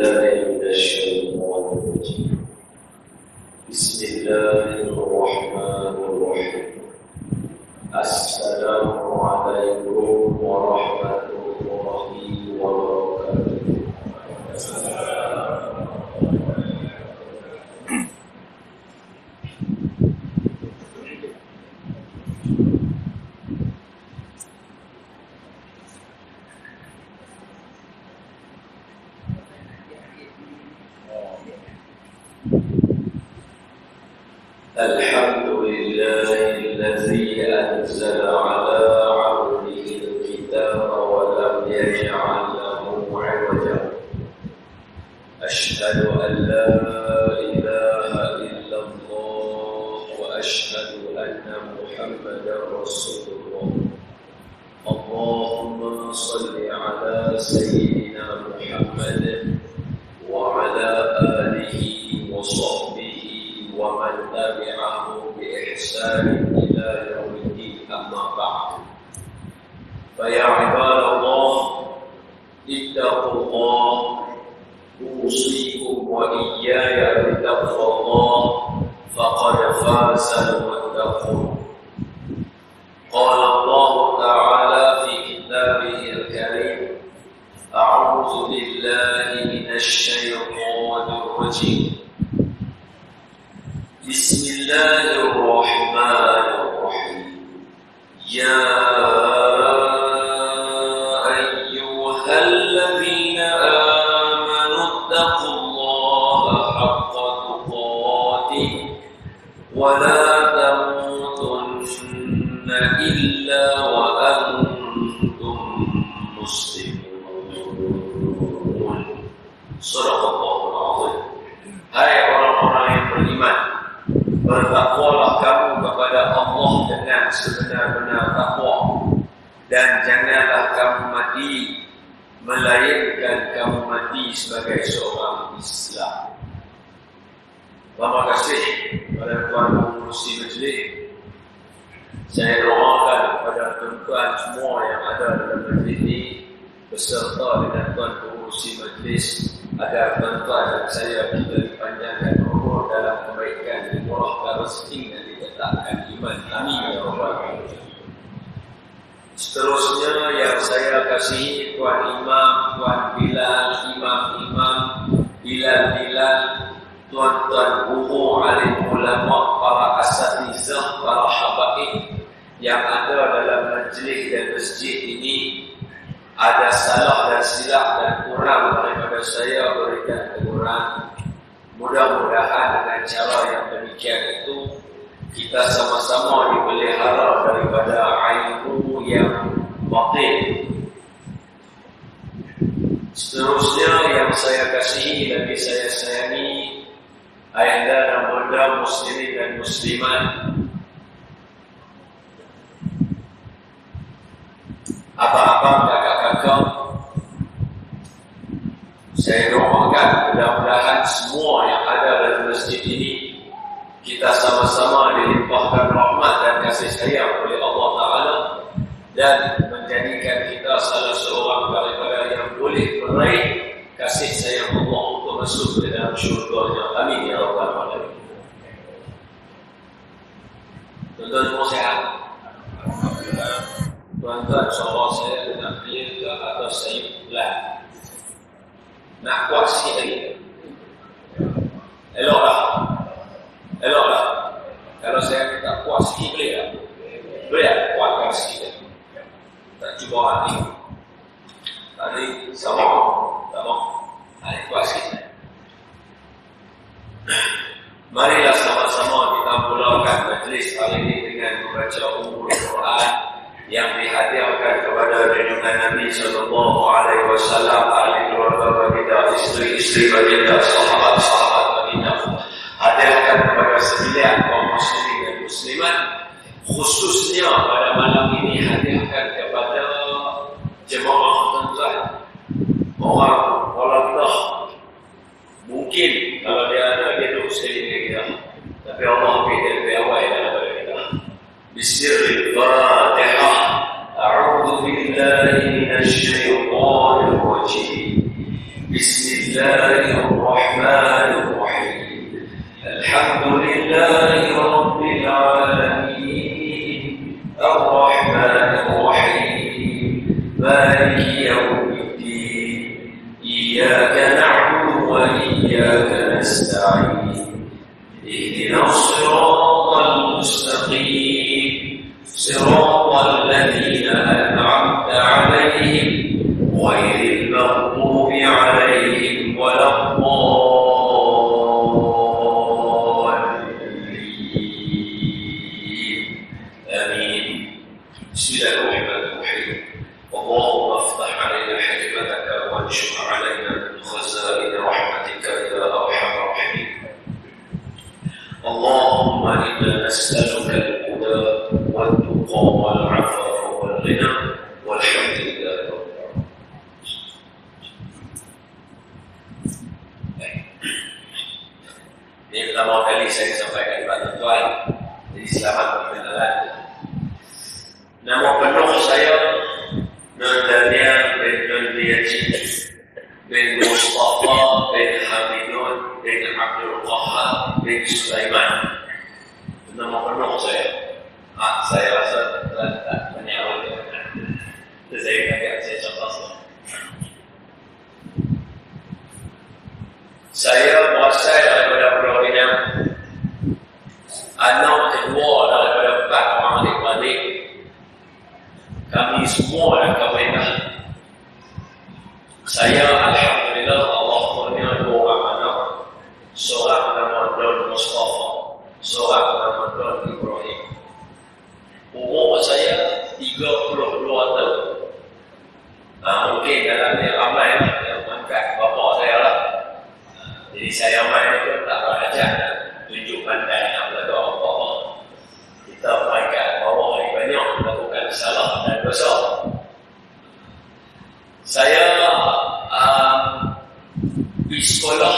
بالله من الشيطان الرجيم. بسم الله الرحمن الرحيم. السلام عليكم ورحمة الله وبركاته. الحمد لله الذي أنزل على عبده الكتاب ولم يجعل له عوجا. أشهد أن لا إله إلا الله وأشهد أن محمدا رسول الله. اللهم صل على سيدنا محمد وعلى آله وصحبه ومن تبعه بإحسان إلى يوم الدين. أما بعد، فيا عباد الله اتقوا الله، أوصيكم وإياي بتقوى الله، فقد فاز المتقون. قال الله تعالى في كتابه الكريم: أعوذ بالله من الشيطان الرجيم. بسم الله الرحمن الرحيم. يا أيها الذين آمنوا اتقوا الله حق تقاته ولا تموتن إلا وأنتم مسلمون. صدق الله العظيم. Hai orang-orang yang beriman, bertakwalah kamu kepada Allah dengan sebenar-benar takwa, dan janganlah kamu mati melainkan kamu mati sebagai seorang Islam. Terima kasih kepada tuan pengurusi majlis. Saya doakan kepada tuan-tuan semua yang ada dalam majlis ini beserta dengan tuan pengurusi majlis, agar tuan-tuan dan saya kita dipanjangkan umur dalam kebaikan, dimurahkan rezeki dan diletakkan iman. Amin ya rabbal alamin. Seterusnya yang saya kasihi tuan imam, tuan Bilal, imam-imam, Bilal, tuan-tuan guru, alim ulama, para asatizah, para habaib yang ada dalam majlis dan masjid ini. Ada salah dan silap dan kurang daripada saya berikan teguran. Mudah-mudahan dengan cara yang demikian itu kita sama-sama dipelihara daripada ilmu yang batil. Seterusnya yang saya kasihi lagi saya sayangi, ayahanda dan bunda muslimin dan muslimat, abang-abang, kakak-kakak, saya doakan mudah-mudahan semua yang ada dalam masjid ini kita sama-sama dilimpahkan rahmat dan kasih sayang oleh Allah Ta'ala, dan menjadikan kita salah seorang daripada yang boleh meraih kasih sayang Allah untuk masuk ke dalam syurga-Nya. Amin ya rabbal alamin. Tuan-tuan semua sehat? Tuan-tuan, insyaAllah saya nak clear ke atas saya pelan. Nak kuat sikit lagi. Eloklah. Kalau saya minta kuat sikit boleh tak? Boleh tak? Kuatkan sikit lagi. Tak cuba hati. Tadi sama. Tak mau. Hari kuat sikit. Marilah sama-sama kita mulakan majlis hari ini dengan membaca ummul Quran yang dihadiahkan kepada junjungan Nabi sallallahu alaihi wasallam, ahli keluarga baginda, isteri-isteri baginda, sahabat-sahabat baginda. Hadiahkan kepada sembilan kaum muslimin dan muslimat, khususnya pada malam ini hadiahkan kepada jemaah tuan-tuan, orang wallah. Mungkin kalau dia ada, dia duduk sekali dengan kita, tapi Allah ambil dia lebih awal daripada kita. Bismillahirrahmanirrahim. A'udzu billahi minasy syaithanir rajim. Bismillahirrahmanirrahim. اهدنا الصراط المستقيم صراط الذين أنعمت عليهم غير المغضوب عليهم ولا الضالين آمين. بسم الله الرحمن الرحيم. اللهم افتح علينا حكمتك وانشر علينا من خزائن رحمتك يا أرحم الراحمين. اللهم إنا نسألك الهدى والتقى والعفاف والغنى والحمد لله رب العالمين. Ini pertama kali saya sampaikan kepada tuan. Jadi selamat perkenalan. Nama penuh saya Nandalian bin Nandiyajid bin Mustafa bin Hamidun bin Abdul Qahar bin Sulaiman. Nama penuh saya. Saya rasa tak banyak orang. Saya agak saya contoh. Saya berasal daripada Pulau Pinang. Anak kedua daripada 4 orang adik-adik. Kami semua dah kahwinkan. Saya alhamdulillah Allah punya 2 orang anak. Seorang nama Don Mustafa, seorang nama Don Ibrahim. Umur saya 32 tahun. Mungkin dalamnya ramai yang angkat bapa saya lah. Jadi saya main itu tak belajar tunjuk pandai nak belajar apa-apa. Kita angkat bawah yang banyak melakukan salah dan dosa. Saya di sekolah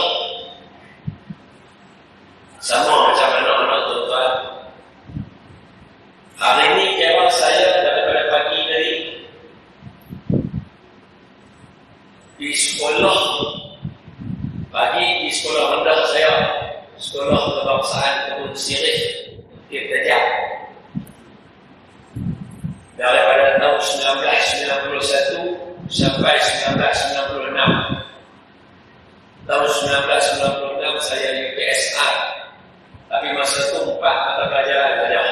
sama macam anak-anak tuan-tuan. Hari ini kira saya daripada pagi tadi di sekolah pagi di sekolah rendah saya, sekolah kebangsaan Kebun Sirih, Bukit Tajam. Daripada tahun 1991 sampai 1996. Tahun 1996 saya UPSR. Tapi masa itu 4 mata pelajaran saja.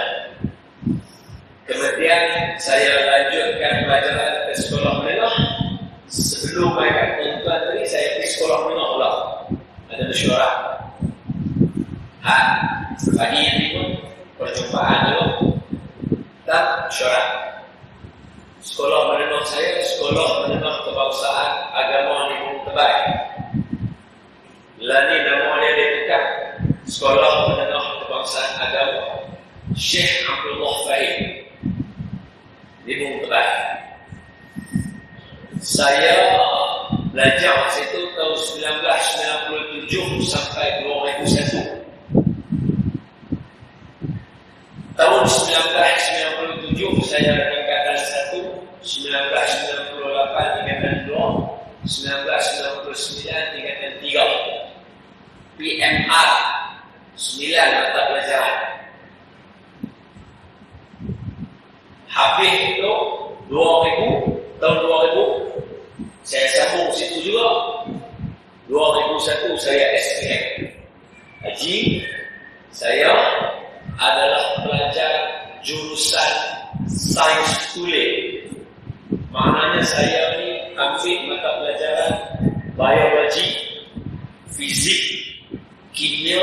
Kemudian saya lanjutkan pelajaran ke sekolah menengah. Sebelum mereka tuan tadi saya pergi sekolah menengah pula. Ada mesyuarat. Pagi ini pun perjumpaan dulu dan mesyuarat. Sekolah menengah saya, sekolah menengah kebangsaan agama di Gunung Tebal. Lani nama dia dekat sekolah menengah kebangsaan agama Syekh Abdullah Fahim di Gunung Tebal. Saya belajar situ tahun 1997 sampai 2001. Tahun 1997 saya tingkatan 1, 1998 tingkatan 2, 1999 tingkatan 3. PMR 9 mata pelajaran. Habis itu 2000, tahun 2000 saya sambung situ juga. 2001 saya SPM Haji. Saya adalah pelajar jurusan sains tulis. Maknanya saya ni ambil mata pelajaran biologi, fizik, kimia,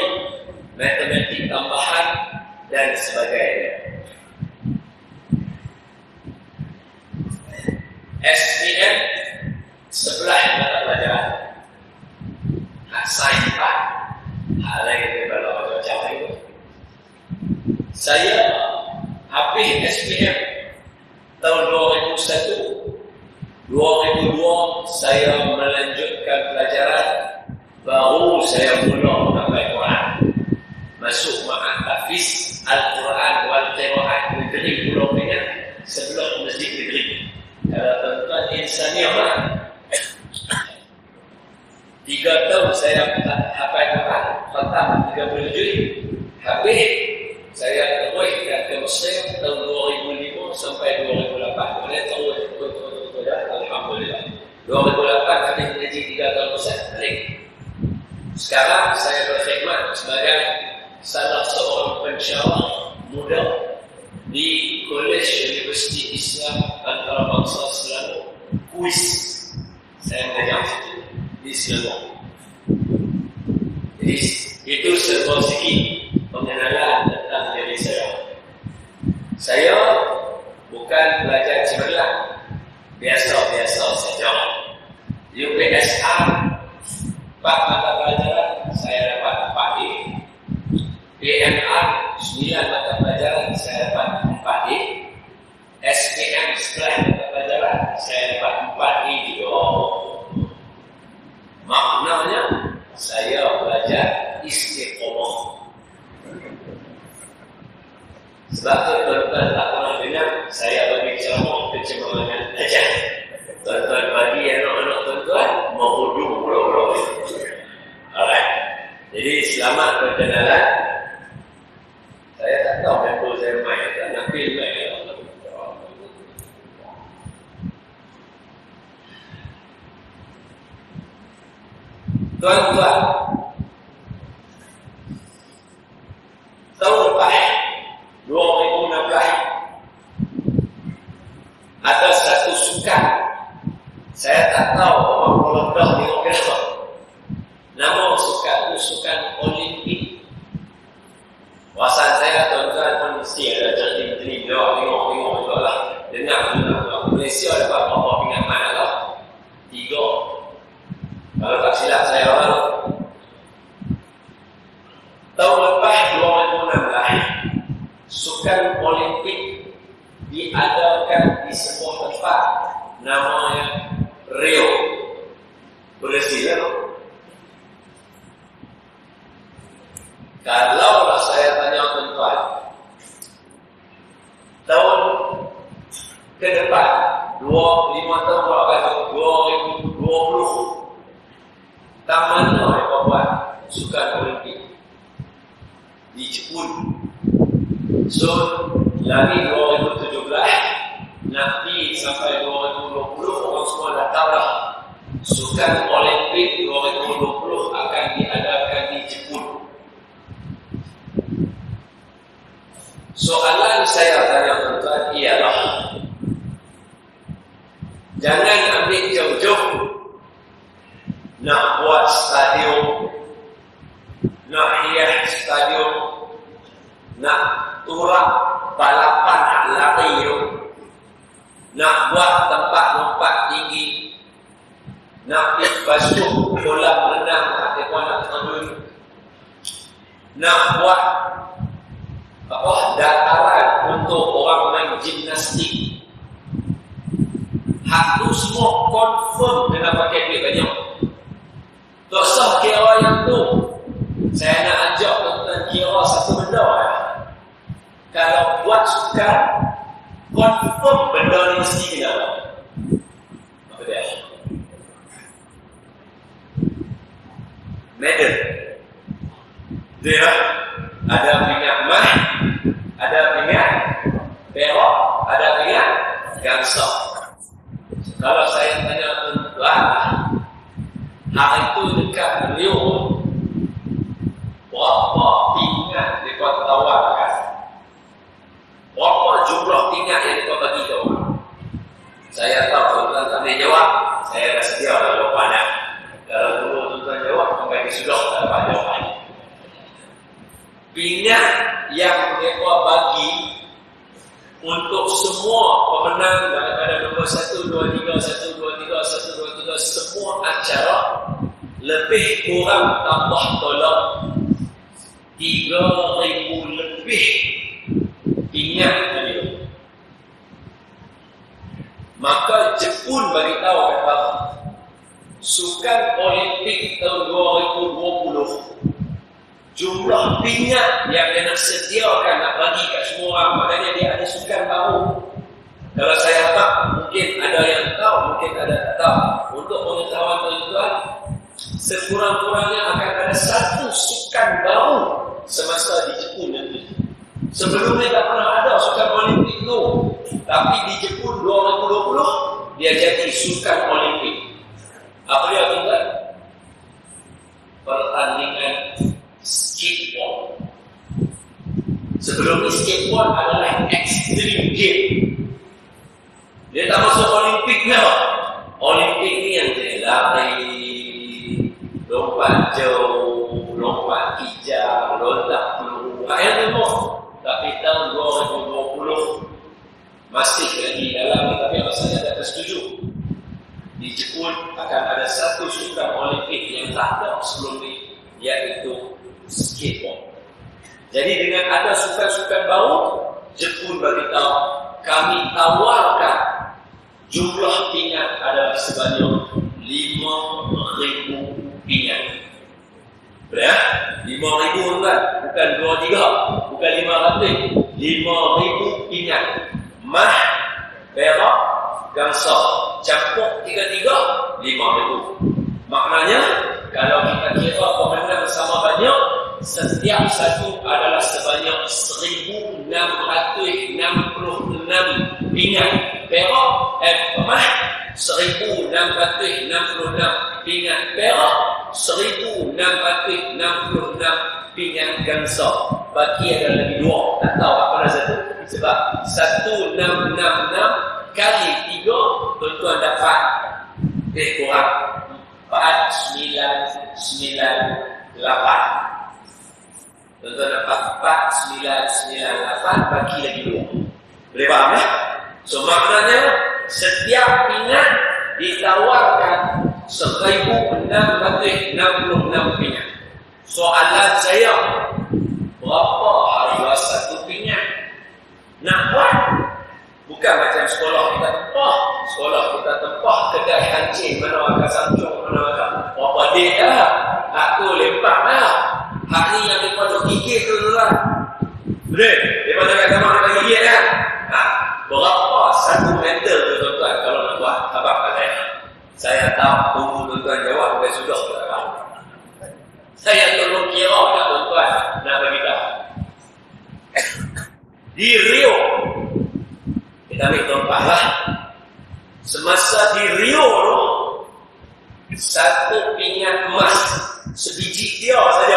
matematik tambahan dan sebagainya. SPM 11 mata pelajaran. Sains Pak. Hal lain daripada macam itu. Saya habis SPM tahun 2001. 2002 saya melanjutkan pelajaran. Baru saya mula mengambil Quran. Masuk ma'at Hafiz Al-Quran wal Qira'at negeri Pulau Pinang sebelah Masjid Negeri. Kalau tuan-tuan insaniah lah. 3 tahun saya hafal Quran, khatam 30 juz. Habis saya teruskan ke Mesir tahun 2005 sampai 2008. Boleh tahu betul-betul dah. Alhamdulillah. 2008 habis mengaji 3 tahun Mesir balik. Sekarang saya berkhidmat sebagai salah seorang pensyarah muda di Kolej Universiti Islam Antarabangsa Selangor, KUIS. Saya mengajar situ di Selangor. Jadi itu sebuah segi pengenalan tentang diri saya. Saya bukan belajar cemerlang, biasa-biasa saja. UPSR 4 mata pelajaran saya dapat 4A. PMR 9 mata pelajaran saya dapat 4A. SPM 11 mata pelajaran saya dapat 4A juga. Maknanya saya belajar istiqomah. Sebab tu tuan-tuan tak pernah dengar saya bagi ceramah kecemasan aja. Tuan-tuan bagi anak-anak tuan-tuan mau hujung pulau-pulau. Alright. Jadi selamat perkenalan. Saya tak tahu member saya main tak nak film main. Tuan-tuan, tahun lepas 2016 ada satu sukan, saya tak tahu orang Melaka tengok kenapa. Nama sukan itu sukan Olimpik. Wawasan saya tuan-tuan pun mesti ada jadi tengok juga lah. Dengar Malaysia dapat berapa pinjaman lah? 3. Kalau tak silap saya orang tahun lepas 2016 sukan Olimpik diadakan di sebuah tempat namanya Rio, Brazil. Kalau saya tanya tuan-tuan, tahun ke depan 5 tahun belakang 2020 tak mana mereka buat sukan Olimpik di Jepun. So lagi 2017 nanti sampai 2020 orang semua dah tahu lah sukan Olimpik 2020 akan diadakan di Jepun. Soalan saya tanya tuan-tuan ialah, jangan ambil jauh-jauh nak buat stadium, nak hias stadium, nak turak balapan lari tu, nak buat tempat lompat tinggi, nak basuh kolam renang ataupun nak terjun, nak buat dataran untuk orang main gimnastik. Hak tu semua confirm dengan pakai duit banyak. Tak sah kira yang tu. Saya nak ajak tuan-tuan kira satu benda. Kalau buat sukan, confirm benda ni mesti kena. Apa dia? Medal. Dia ada minyak emas, ada minyak perak, ada minyak gangsa. Kalau saya tanya tuan-tuan, hari itu dekat Rio, berapa pingat mereka tawarkan? Berapa jumlah pingat yang mereka bagi ke orang? Saya tahu tuan-tuan tak boleh jawab, saya dah sedia dalam jawapan. Kalau dulu tuan-tuan jawab, sampai sudah tak dapat jawapan. Pingat yang mereka bagi untuk semua pemenang daripada nombor 1, 2, 3, 1, 2, 3, 1, 2, 3 semua acara lebih kurang tambah dolar 3,000 lebih pingat tadi. Maka Jepun bagi tahu kata sukan Olimpik tahun 2020 jumlah pingat yang dia nak sediakan nak bagi kat semua orang, maknanya dia ada sukan baru. Kalau saya harap mungkin ada yang tahu, mungkin ada tak tahu. Untuk pengetahuan tuan-tuan, sekurang-kurangnya akan ada satu sukan baru semasa di Jepun nanti. Sebelumnya tak pernah ada sukan Olimpik tu, tapi di Jepun 2020 dia jadi sukan Olimpik. Apa dia tuan-tuan? Pertandingan Sebelum ni skateboard adalah extreme game. Dia tak masuk Olimpik ni apa? Olimpik ni yang dia lari, lompat jauh, lompat kijang, lontar peluru. Yang semua. Tapi tahun 2020 masih lagi dalam ni, tapi saya tak tersetuju. Di Jepun akan ada satu sukan Olimpik yang tak ada sebelum ni, iaitu skateboard. Jadi dengan ada sukan-sukan baru, Jepun beritahu kami tawarkan jumlah pingat adalah sebanyak 5,000 pingat. Ya? 5,000 kan? Bukan 2,300, bukan 500. 5,000 pingat. Mah, perak, gangsa, campur tiga-tiga, 5,000. Maknanya, kalau kita kira pemenang sama banyak, setiap satu adalah sebanyak 1,666 pingat perak, mah, 1,666 pingat perak, 1,666 pingat gangsa. Baki ada lagi dua, tak tahu apa dah satu. Sebab 1,666 kali 3, tuan-tuan dapat kurang 4,998. Tuan-tuan dapat 4,998 bagi lagi 2. Boleh faham ya? So maknanya setiap pingat ditawarkan 1,666 pingat. Soalan saya, berapa harga satu pingat? Nak buat? Bukan macam sekolah kita tempah. Sekolah kita tempah kedai hancing, mana agak sancung, mana agak berapa dek dah. Aku lempak dah. Hak ni yang mereka duk gigit tu lah. Boleh? Daripada kat kamar nak gigit kan? Berapa satu meter tu tuan-tuan kalau nak buat? Abang kata saya tahu, tunggu tuan-tuan jawab. Bukan sudah tak tahu. Saya tolong kira tak tuan-tuan nak beritahu. Di Rio, kita ambil contoh lah. Semasa di Rio tu, satu pingat emas sebiji dia saja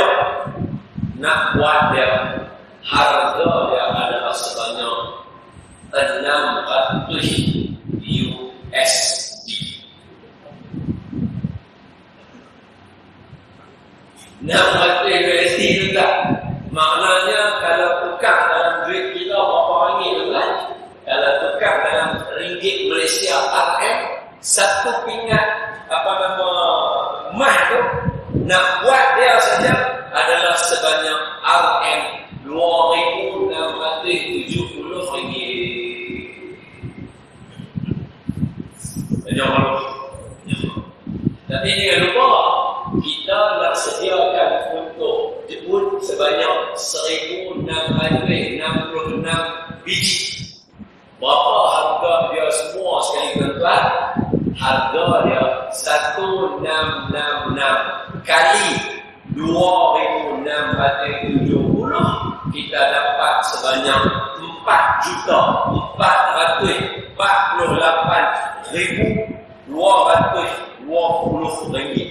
nak buat dia, harga dia adalah sebanyak 600 USD. 600 USD tu tak? Maknanya kalau tukar dalam duit kita berapa ringgit tu kan? Kalau tukar dalam ringgit Malaysia RM, satu pingat emas tu nak buat dia saja adalah sebanyak RM 2,670 ringgit. Jangan. Tapi jangan lupa, kita nak sediakan untuk Jepun sebanyak 1,666 biji. Berapa harga dia semua sekali tuan-tuan? Harga dia 1,666 kali 2,670, kita dapat sebanyak 4,448,220 ringgit.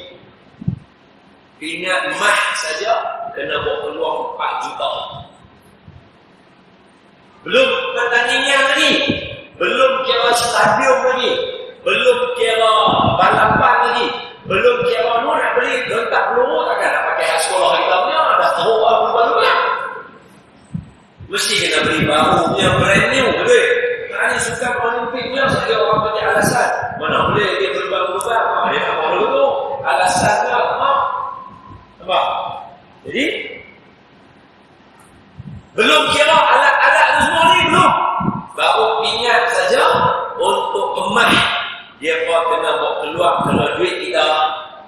Pingat emas saja kena buat peluang 4 juta. Belum pertandingan lagi, belum kira stadium lagi, belum kira balapan lagi, belum kira lu nak beli tak peluru takkan nak pakai hak sekolah kita punya, dah tahu baru-barunya. Mesti kena beli baru punya, brand new, betul? Ini sukan Olimpik punya saja orang punya alasan. Mana boleh dia berubah-ubah, dia tak mahu dulu. Alasannya apa? Nampak? Jadi belum kira alat-alat tu semua ni, belum. Baru pingat saja untuk emas. Dia pun kena buat keluar kalau duit kita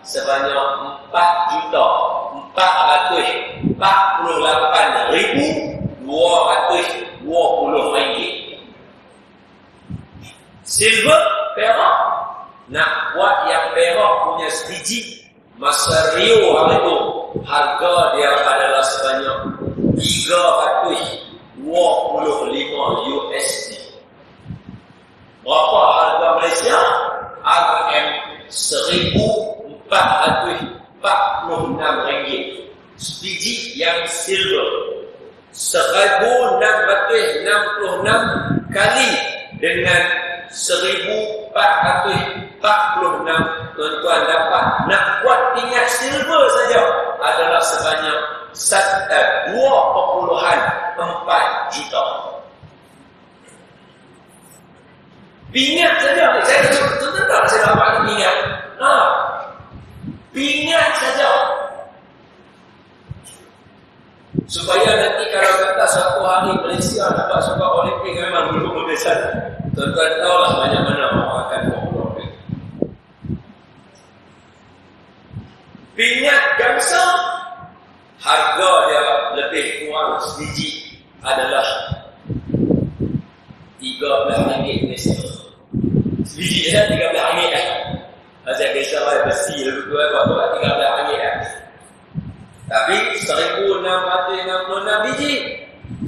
sebanyak 4,448,220 ringgit. Silver, perak, nak buat yang perak punya sebiji masa Rio hari itu, harga dia adalah sebanyak 325 USD. Berapa harga Malaysia? RM 1,446 ringgit. Sebiji yang silver. 1666 kali dengan 1446. Tuan-tuan dapat nak buat tingkat silver saja adalah sebanyak 2.4 juta. Pingat saja. Saya tuan-tuan tak saya dapat pingat. Pingat saja. Supaya nanti kalau kata satu hari Malaysia dapat suka Olimpik memang belum berdesak. Tuan-tuan tahulah banyak mana orang akan buat Olimpik. Pingat gangsa harga dia lebih kurang sebiji adalah RM13 Malaysia. Sebiji dia RM13 lah. Macam kisah besi lebih kurang buat RM13 lah. Tapi 1666 biji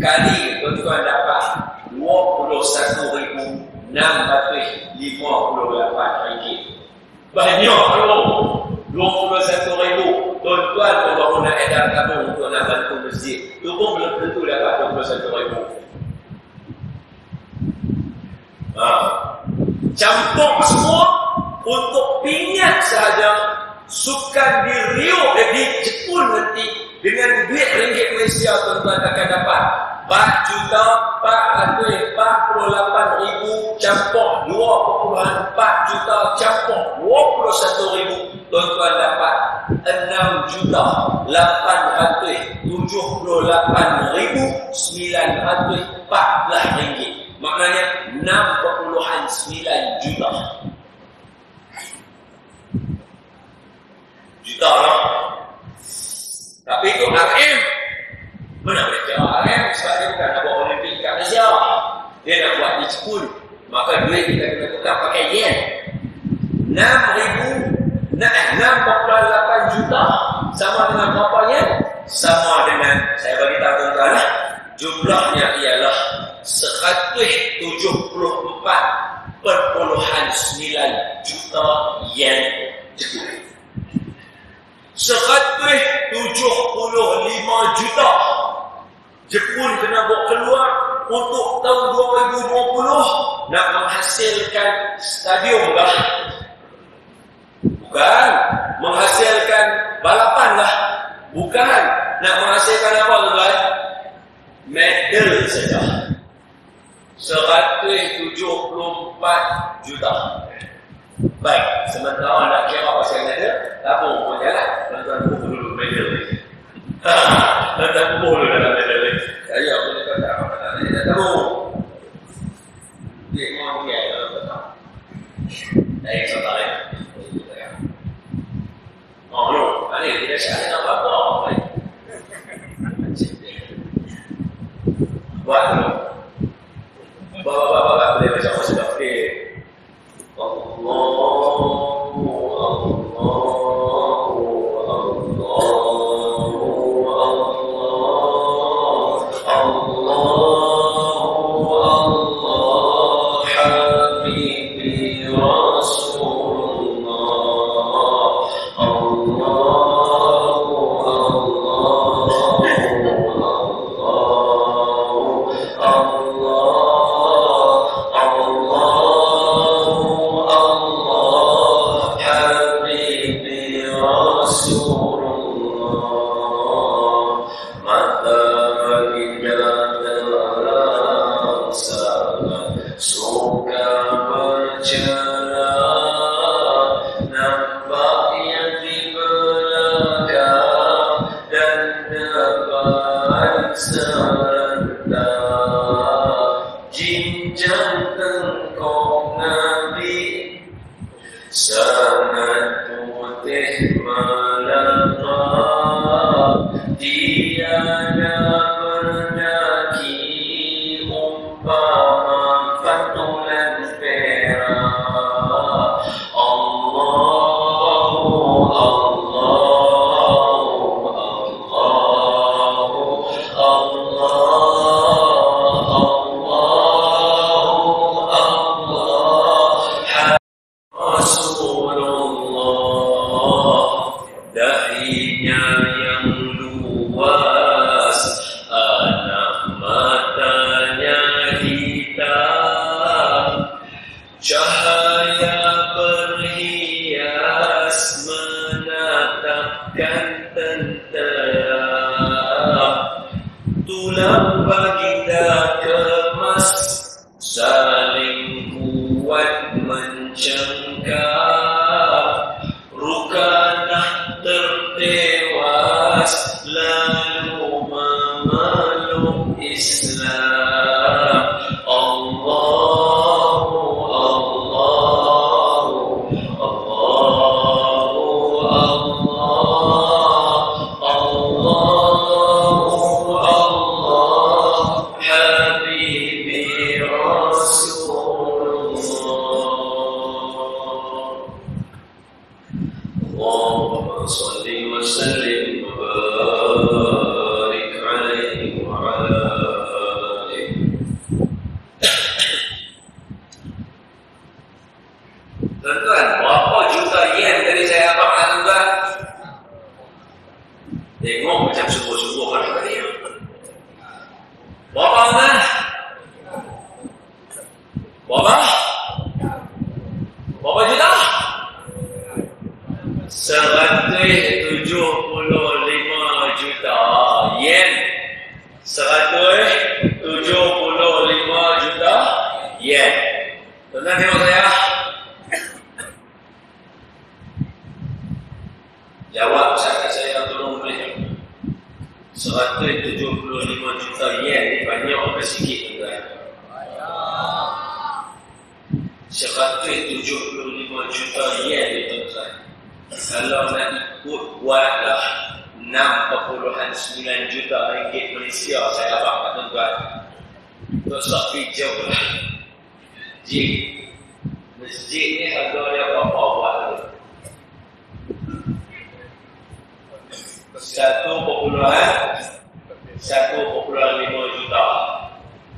kali tuan-tuan dapat RM21,658. Banyak loh. 21,000. Tuan-tuan baru nak edar kamu untuk nak bantu masjid. Itu pun belum tentu dapat 21,000. Campur semua untuk pingat sahaja. Sukan di Rio di Jepun nanti dengan duit ringgit Malaysia tuan-tuan akan dapat 4,448,000 campur 2.4 juta campur 21,000. Tuan-tuan dapat 6,878,914 ringgit. Maknanya 6.9 juta. Juta lah. Tapi itu RM. Mana boleh jawab RM? Sebab dia bukan nak buat Olimpik kat Malaysia. Dia nak buat di Jepun. Maka duit kita kena tukar pakai yen. 6.8 juta sama dengan berapa yen? Sama dengan, saya bagi tahu tuan-tuan lah, jumlahnya ialah 174.9 juta yen Jepun. 175 juta Jepun kena bawa keluar untuk tahun 2020 nak menghasilkan stadium lah. Bukan menghasilkan balapan lah. Bukan nak menghasilkan apa tuan-tuan? Medal saja. 174 juta. Baik, sementara nak kira pasal medal, tabung pun jalan. Tuan-tuan kubur dulu medal ni. Tuan-tuan kubur dulu dalam medal ni. Saya boleh kata apa-apa ni, tak tahu. Dia mahu dia kalau tak tahu. Saya kata lain. Oh no, ini tidak saya nak apa-apa. Buat dulu. Bapak-bapak boleh baca apa sudah? Okey. Rasul tulang baginda kemas, saling kuat mencengkam, rukanah tertewas, lalu memeluk Islam. Allahu Allahu Allahu Allahu Allah Habibi Rasulullah. Allahumma salli wa sallim wa barik alaihi wa ala alihi. Tuan-tuan, berapa juta yen tadi saya abangkan tuan? Tengok macam sungguh-sungguh kan tadi. Berapa tuan? Berapa? Berapa juta? 175 juta yen. 175 juta yen. Tuan-tuan tengok saya. Jawab saya tolong boleh. 175 juta yen ni banyak apa sikit tuan? 175 juta yen ni tuan. Kalau nak ikut buatlah 6.9 juta ringgit Malaysia saya abang kat tuan. Untuk sapi jauh lah. Masjid ni harga dia berapa buat tu? 1.5 juta.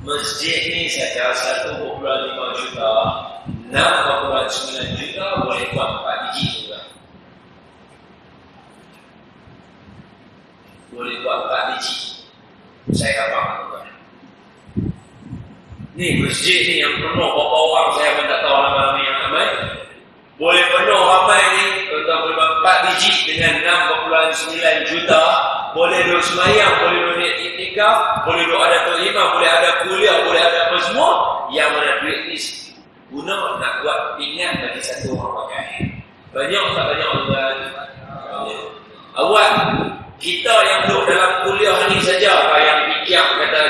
Masjid ni saja 1.5 juta. 6.9 juta boleh buat 4 biji juga. Boleh buat 4 biji. Saya faham tuan. Ni masjid ni yang penuh berapa orang saya pun tak tahu ramai yang ramai. Boleh penuh ramai ni, tuan-tuan boleh buat 4 biji dengan 6.9 juta. Boleh duduk semayang, boleh duduk iktikaf, boleh duduk ada tok imam, boleh ada kuliah, boleh ada apa semua. Yang mana duit ni guna nak buat ingat bagi satu orang pakai. Banyak tak banyak tuan? Banyak. Awak, kita yang duduk dalam kuliah ni saja yang fikir kata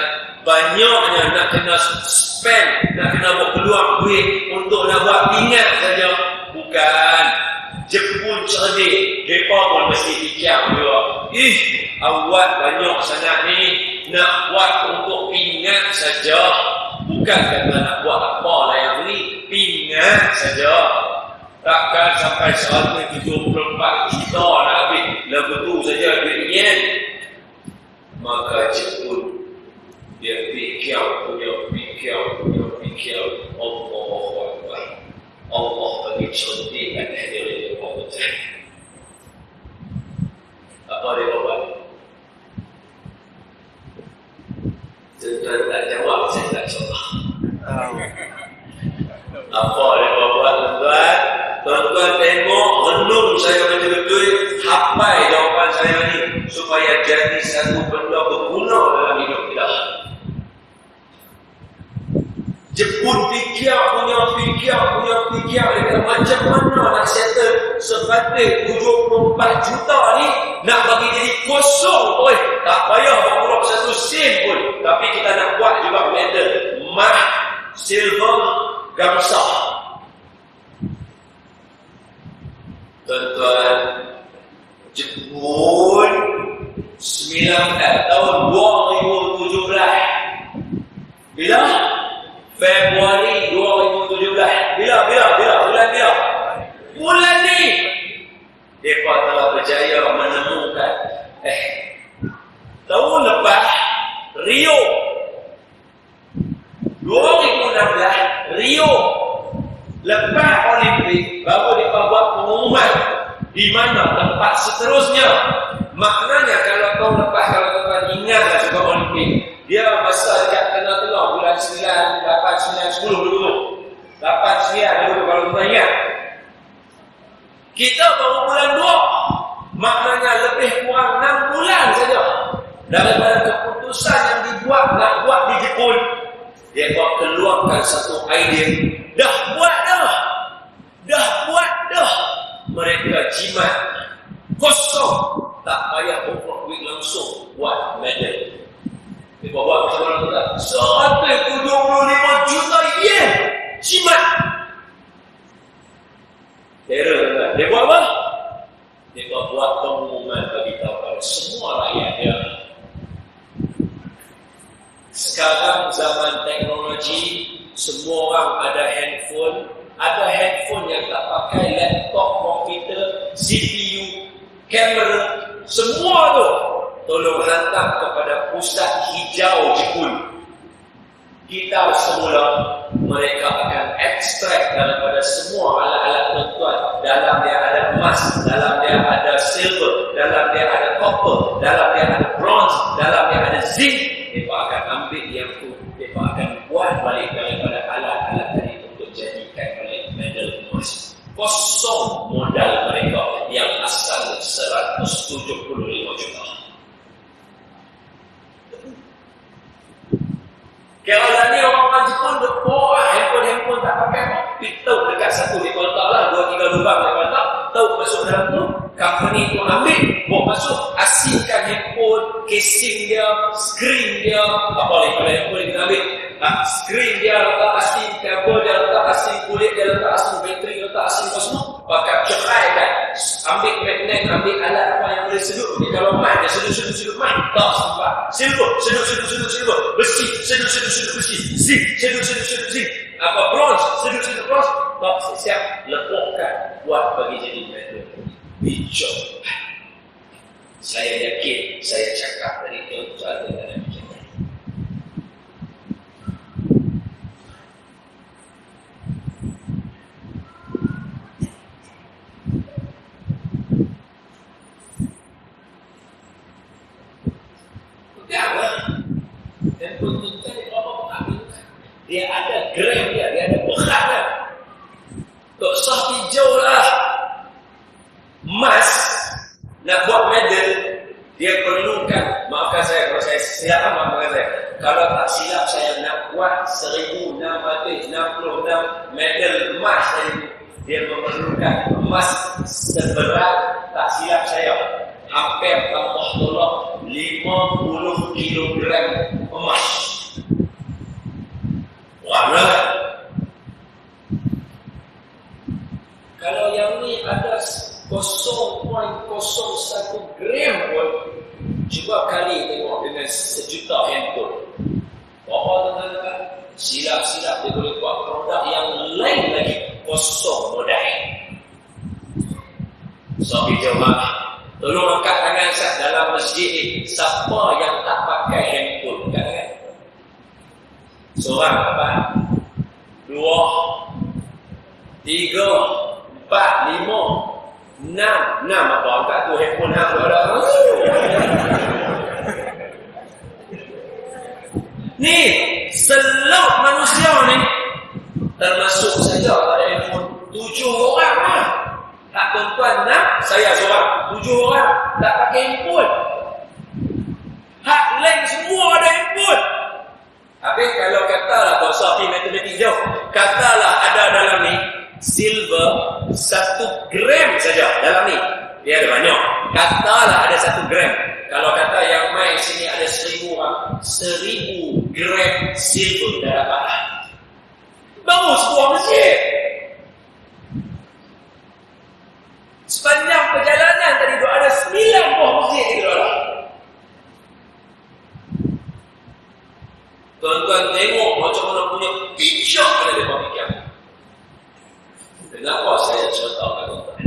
banyaknya nak kena spend, nak kena berpeluang duit untuk nak buat ingat saja. Bukan. Jepun cerdik, mereka pun mesti fikir juga. Awak banyak sangat ni nak buat untuk ingat saja. Bukan kata nak buat apa lah yang ni, ingat saja. Takkan sampai 174 juta nak habis lagu tu saja duitnya. Maka Jepun dia fikir Allahu Akbar. Allah bagi cerdik dan hadirin Allah. Apa dia buat? Tuan-tuan tak jawab, saya tak jawab. Apa dia buat tuan-tuan? Tuan-tuan tengok, renung saya betul-betul hafal jawapan saya ni supaya jadi satu benda berguna dalam hidup kita. Jepun fikir dia kata macam mana nak settle 174 juta ni nak bagi jadi kosong pun tak payah berpuluh satu sen pun, tapi kita nak buat juga medal emas, silver, gamsa. Tuan-tuan, Jepun 9 tahun 2017 bila? Februari 2017. Bila? Bulan ni. Mereka telah berjaya menemukan. Tahun lepas, Rio. 2016, Rio. Lepas Olimpik, baru mereka buat pengumuman. Di mana tempat seterusnya. Maknanya kalau tahun lepas, kalau tuan-tuan ingatlah juga Olimpik. Dia masa dekat tengah-tengah bulan 9, 8, 9, 10 dulu. 8, 9 dulu kalau tuan ingat. Kita baru bulan 2. Maknanya lebih kurang 6 bulan saja daripada keputusan yang nak buat di Jepun. Dia keluarkan satu idea. Dah buat dah. Mereka jimat kosong, tak payah berbuat duit langsung buat medal. Dia buat macam mana tu tak? 125 juta yen jimat. Terror kan? Dia buat apa? Dia buat pengumuman bagi tahu kepada semua rakyat dia. Sekarang zaman teknologi, semua orang ada handphone. Ada handphone yang tak pakai laptop, komputer, CPU, kamera, semua tu tolong hantar kepada pusat hijau Jepun. Kita semula mereka akan ekstrak daripada semua alat-alat tuan-tuan. Dalam dia ada emas, dalam dia ada silver, dalam dia ada copper, dalam dia ada bronze, dalam dia ada zinc. Mereka akan ambil yang tu, mereka akan buat balik daripada alat-alat tadi untuk jadikan balik medal emas. Kosong modal mereka yang asal 175 juta. Kalau ni orang Jepun berbuat handphone tak pakai apa. Tahu dekat satu di kontak lah, 2-3 lubang di kontak. Tahu masuk dalam tu, company tu ambil, bawa masuk, asingkan handphone, casing dia, screen dia, apa boleh pada handphone kita ambil. Screen dia letak asing, kabel dia letak asing, kulit dia letak asing, bateri dia letak asing, apa semua. Pakai cerai kan, ambil magnet, ambil alat apa yang boleh sedut. Kalau mic dia sedut mic, tak sempat. Silver, sedut besi, sedut besi, zinc, sedut zinc. Apa bronze, sedut bronze, tak siap lepokkan buat bagi jadi metal. Bijak. Saya yakin, saya cakap dari tuan-tuan dengan bijak. Dia ada gram dia ada berat dia. Tak sah hijau lah. Emas nak buat medal, dia perlukan, maafkan saya kalau saya silap, maafkan saya. Kalau tak silap saya nak buat 1666 medal emas tadi. Dia memerlukan emas seberat, tak silap saya, hampir tambah tolak 50 kilogram emas. Warna. Kalau yang ni ada 0.01 gram pun, cuba kali tengok dengan 1 juta handphone. Berapa teman-teman? Silap-silap dia boleh buat produk yang lain lagi, kosong modal. So, jemaah, tolong angkat tangan saya dalam masjid ni. Siapa yang tak pakai handphone? Angkat tangan. Seorang apa? 2, 3, 4, 5, 6 apa? Angkat tu handphone hang ada. Ni seluruh manusia ni, termasuk saja ada handphone 7 orang lah. Tak tuan-tuan nak, saya seorang 7 orang tak pakai handphone. Hak lain semua ada handphone. Habis kalau katalah tak usah pergi matematik jauh, katalah ada dalam ni silver 1 gram saja dalam ni. Dia ada banyak. Katalah ada 1 gram. Kalau kata yang main sini ada 1000 orang, 1000 gram silver dah dapat. Baru sebuah masjid. Sepanjang perjalanan tadi tu ada 9 buah masjid di dalam. Tuan-tuan tengok macam mana punya bijak ada di bawah fikir. Kenapa saya ceritakan tuan-tuan?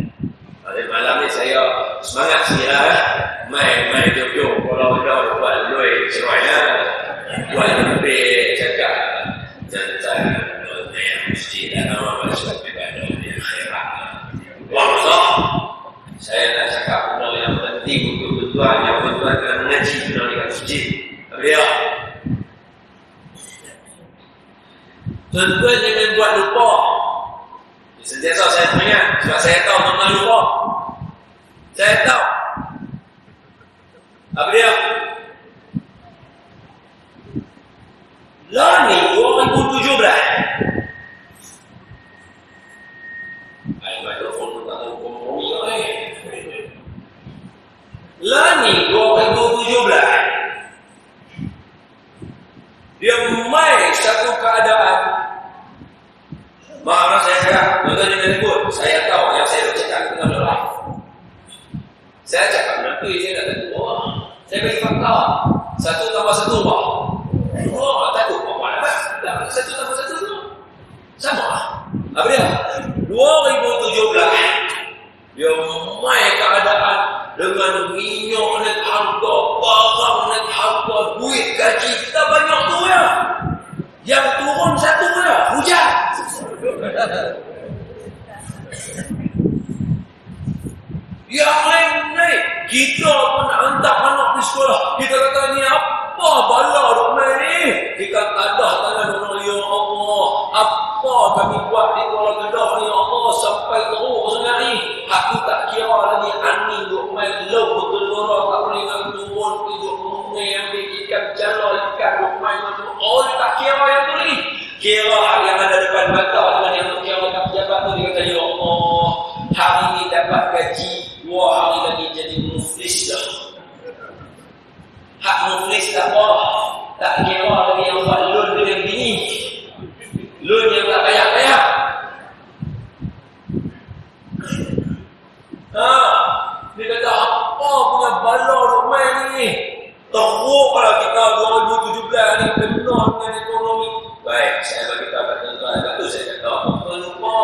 Pada malam ni saya semangat sikit lah. Main jom-jom. Kalau dah buat luar cerai lah. Buat lebih cakap. Jangan yang mesti dah nama macam ibadah yang khairat. Wah, saya nak cakap benda yang penting untuk tuan-tuan. Yang tuan-tuan kena mengaji benda dekat masjid. Biar tuan-tuan jangan buat lupa. Sentiasa saya teringat, sebab saya tahu tuan-tuan lupa. Saya tahu. Apa dia? Lah ni 2017. Mikrofon pun tak tahu kompromi lah Lah ni 2017. Dia main satu keadaan. Maaf saya cakap, tuan-tuan jangan ikut. Saya tahu yang saya cakap itu dalam live. Saya cakap nanti saya dah tentu. Saya bagi fakta. 1 tambah 1 apa? Takut apa nak? 1 tambah 1 tu sama. Apa dia? 2017 dia main keadaan dengan minyak naik harga, barang naik harga, duit gaji kita banyak tu ya. Yang turun satu ya, hujan. Yang lain naik. Kita pun nak hantar anak di sekolah. Kita kata ni apa bala duk main ni? Kita tadah tangan orang, ya Allah. Apa kami buat di Kuala Kedah ni, ya Allah, sampai teruk sangat ni. Aku tak kira lagi angin duk main low bergelora, tak boleh nak turun, duduk mengai, ambil ikan jalan, ikan duk main. Oh, dia tak kira yang tu lagi. Kira yang ada depan mata dengan yang kira kat pejabat tu, dia kata, ya Allah, hari ni dapat gaji, 2 hari lagi jadi muflis dah. Hak muflis tak apa. Tak kira lagi yang buat loan dengan bini. Loan yang tak payah-payah. Dia kata apa punya bala duk main ni. Teruk lah kita 2017 ni kena dengan ekonomi. Baik, saya bagi tahu kat tuan-tuan. Lepas tu saya kata, tuan lupa.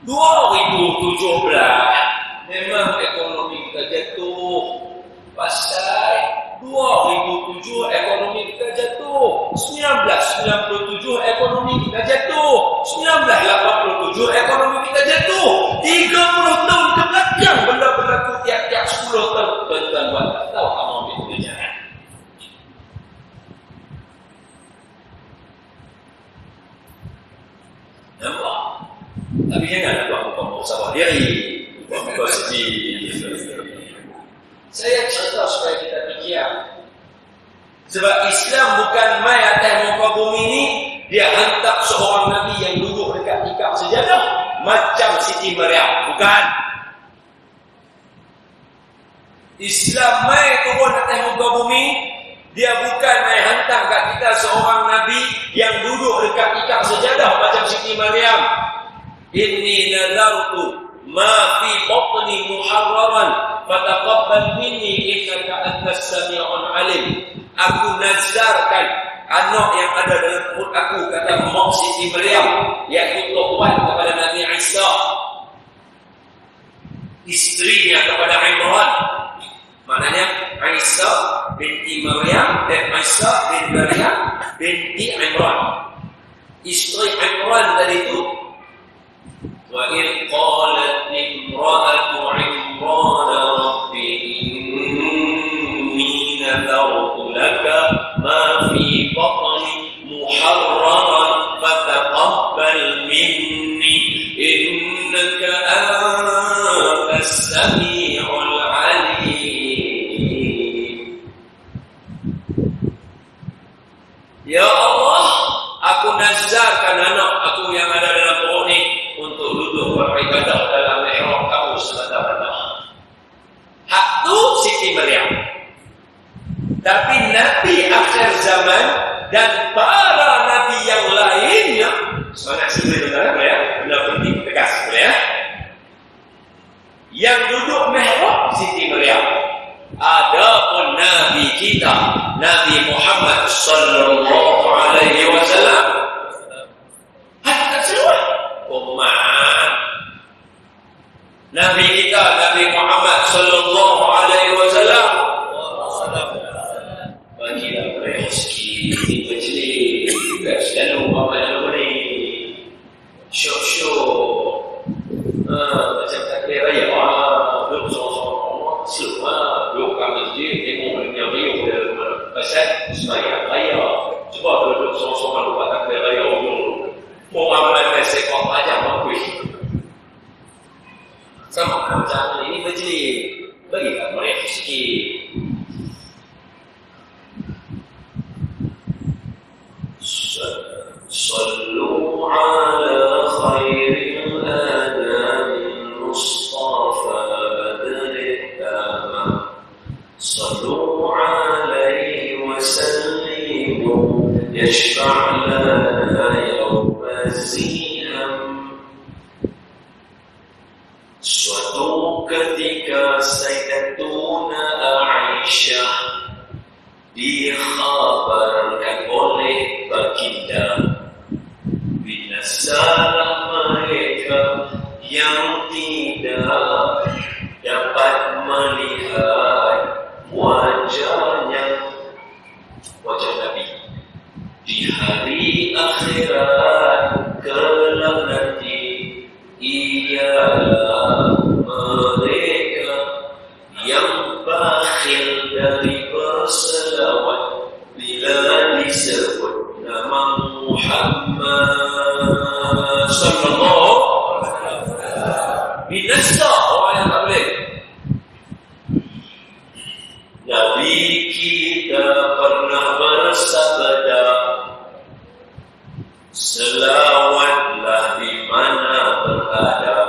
2017 memang ekonomi kita jatuh. Pasal 2007 ekonomi kita jatuh. 1997 ekonomi kita jatuh. 1987 ekonomi kita jatuh. 30 tahun ke belakang benda berlaku tiap-tiap 10 tahun. Tuan-tuan buat tak tahu kamu ambil pelajaran. Nampak? Tapi janganlah buat muka sabar diri. Buat muka sedih. Saya cerita supaya kita fikir. Sebab Islam bukan main atas muka bumi ni. Dia hantar seorang Nabi yang duduk dekat tikar sejadah. Macam Siti Maryam. Bukan. Islam main turun atas muka bumi. Dia bukan main hantar kat kita seorang Nabi yang duduk dekat tikar sejadah macam Siti Maryam. Inni nadartu ma fi batni muharraran fataqabbal minni innaka antas sami'un alim. Aku nazarkan anak yang ada dalam perut aku, kata Mak Siti Maryam, iaitu tuan kepada Nabi Isa, istrinya kepada Imran. Maknanya Isa binti Maryam dan Isa bin Maryam binti Imran. Istri Imran tadi itu, wa in qalat imra'atu Imran rabbi inni nadartu laka ma fi batni muharraran fataqabbal minni innaka antas sami'ul alim. Ya Allah, aku nazarkan anak aku yang ada dalam perut ni untuk duduk beribadah dalam mihrab kamu semata-mata. Hak tu Siti Maryam. Tapi Nabi akhir zaman dan para Nabi yang lainnya, semangat sini benar ya, benar penting tegas ya. Yang duduk mihrab Siti Maryam. Adapun Nabi kita, Nabi Muhammad sallallahu alaihi wasallam, hakikat semua umat. Nabi kita, Nabi Muhammad sallallahu alaihi wasallam, bagilah rezeki kecil, tak selalu apa ni, syok-syok, macam takbir raya, duduk sorang-sorang, semua duduk kat masjid, tengok yang riuh dalam pasal sembahyang raya. Cuba duduk sorang-sorang lupa takbir raya, Muhammad sekor pajak makui. Sama macam ini majlis, bagilah mereka sikit. صلوا عليه وسلموا يشفع لنا يوم الزينة. Suatu ketika Sayyidatuna Aisyah dikhabarkan oleh baginda binasalah mereka yang tidak dapat melihat wajahnya, wajah Nabi di hari akhirat kelak nanti. Ialah mereka yang bakhil dari berselawat bila disebut nama Muhammad sallallahu alaihi wasallam. Binasa orang yang tak boleh. Nabi kita pernah bersabda, selawatlah di mana berada.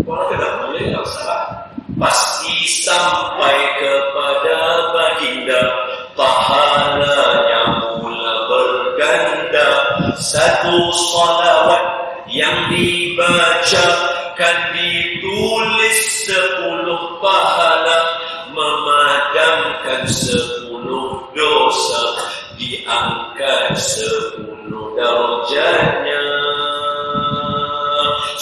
Orang tidak boleh yang salah. Pasti sampai kepada baginda, pahalanya mula berganda. Satu salawat yang dibacakan ditulis 10 pahala, memadamkan 10 dosa, diangkat 10 darjatnya.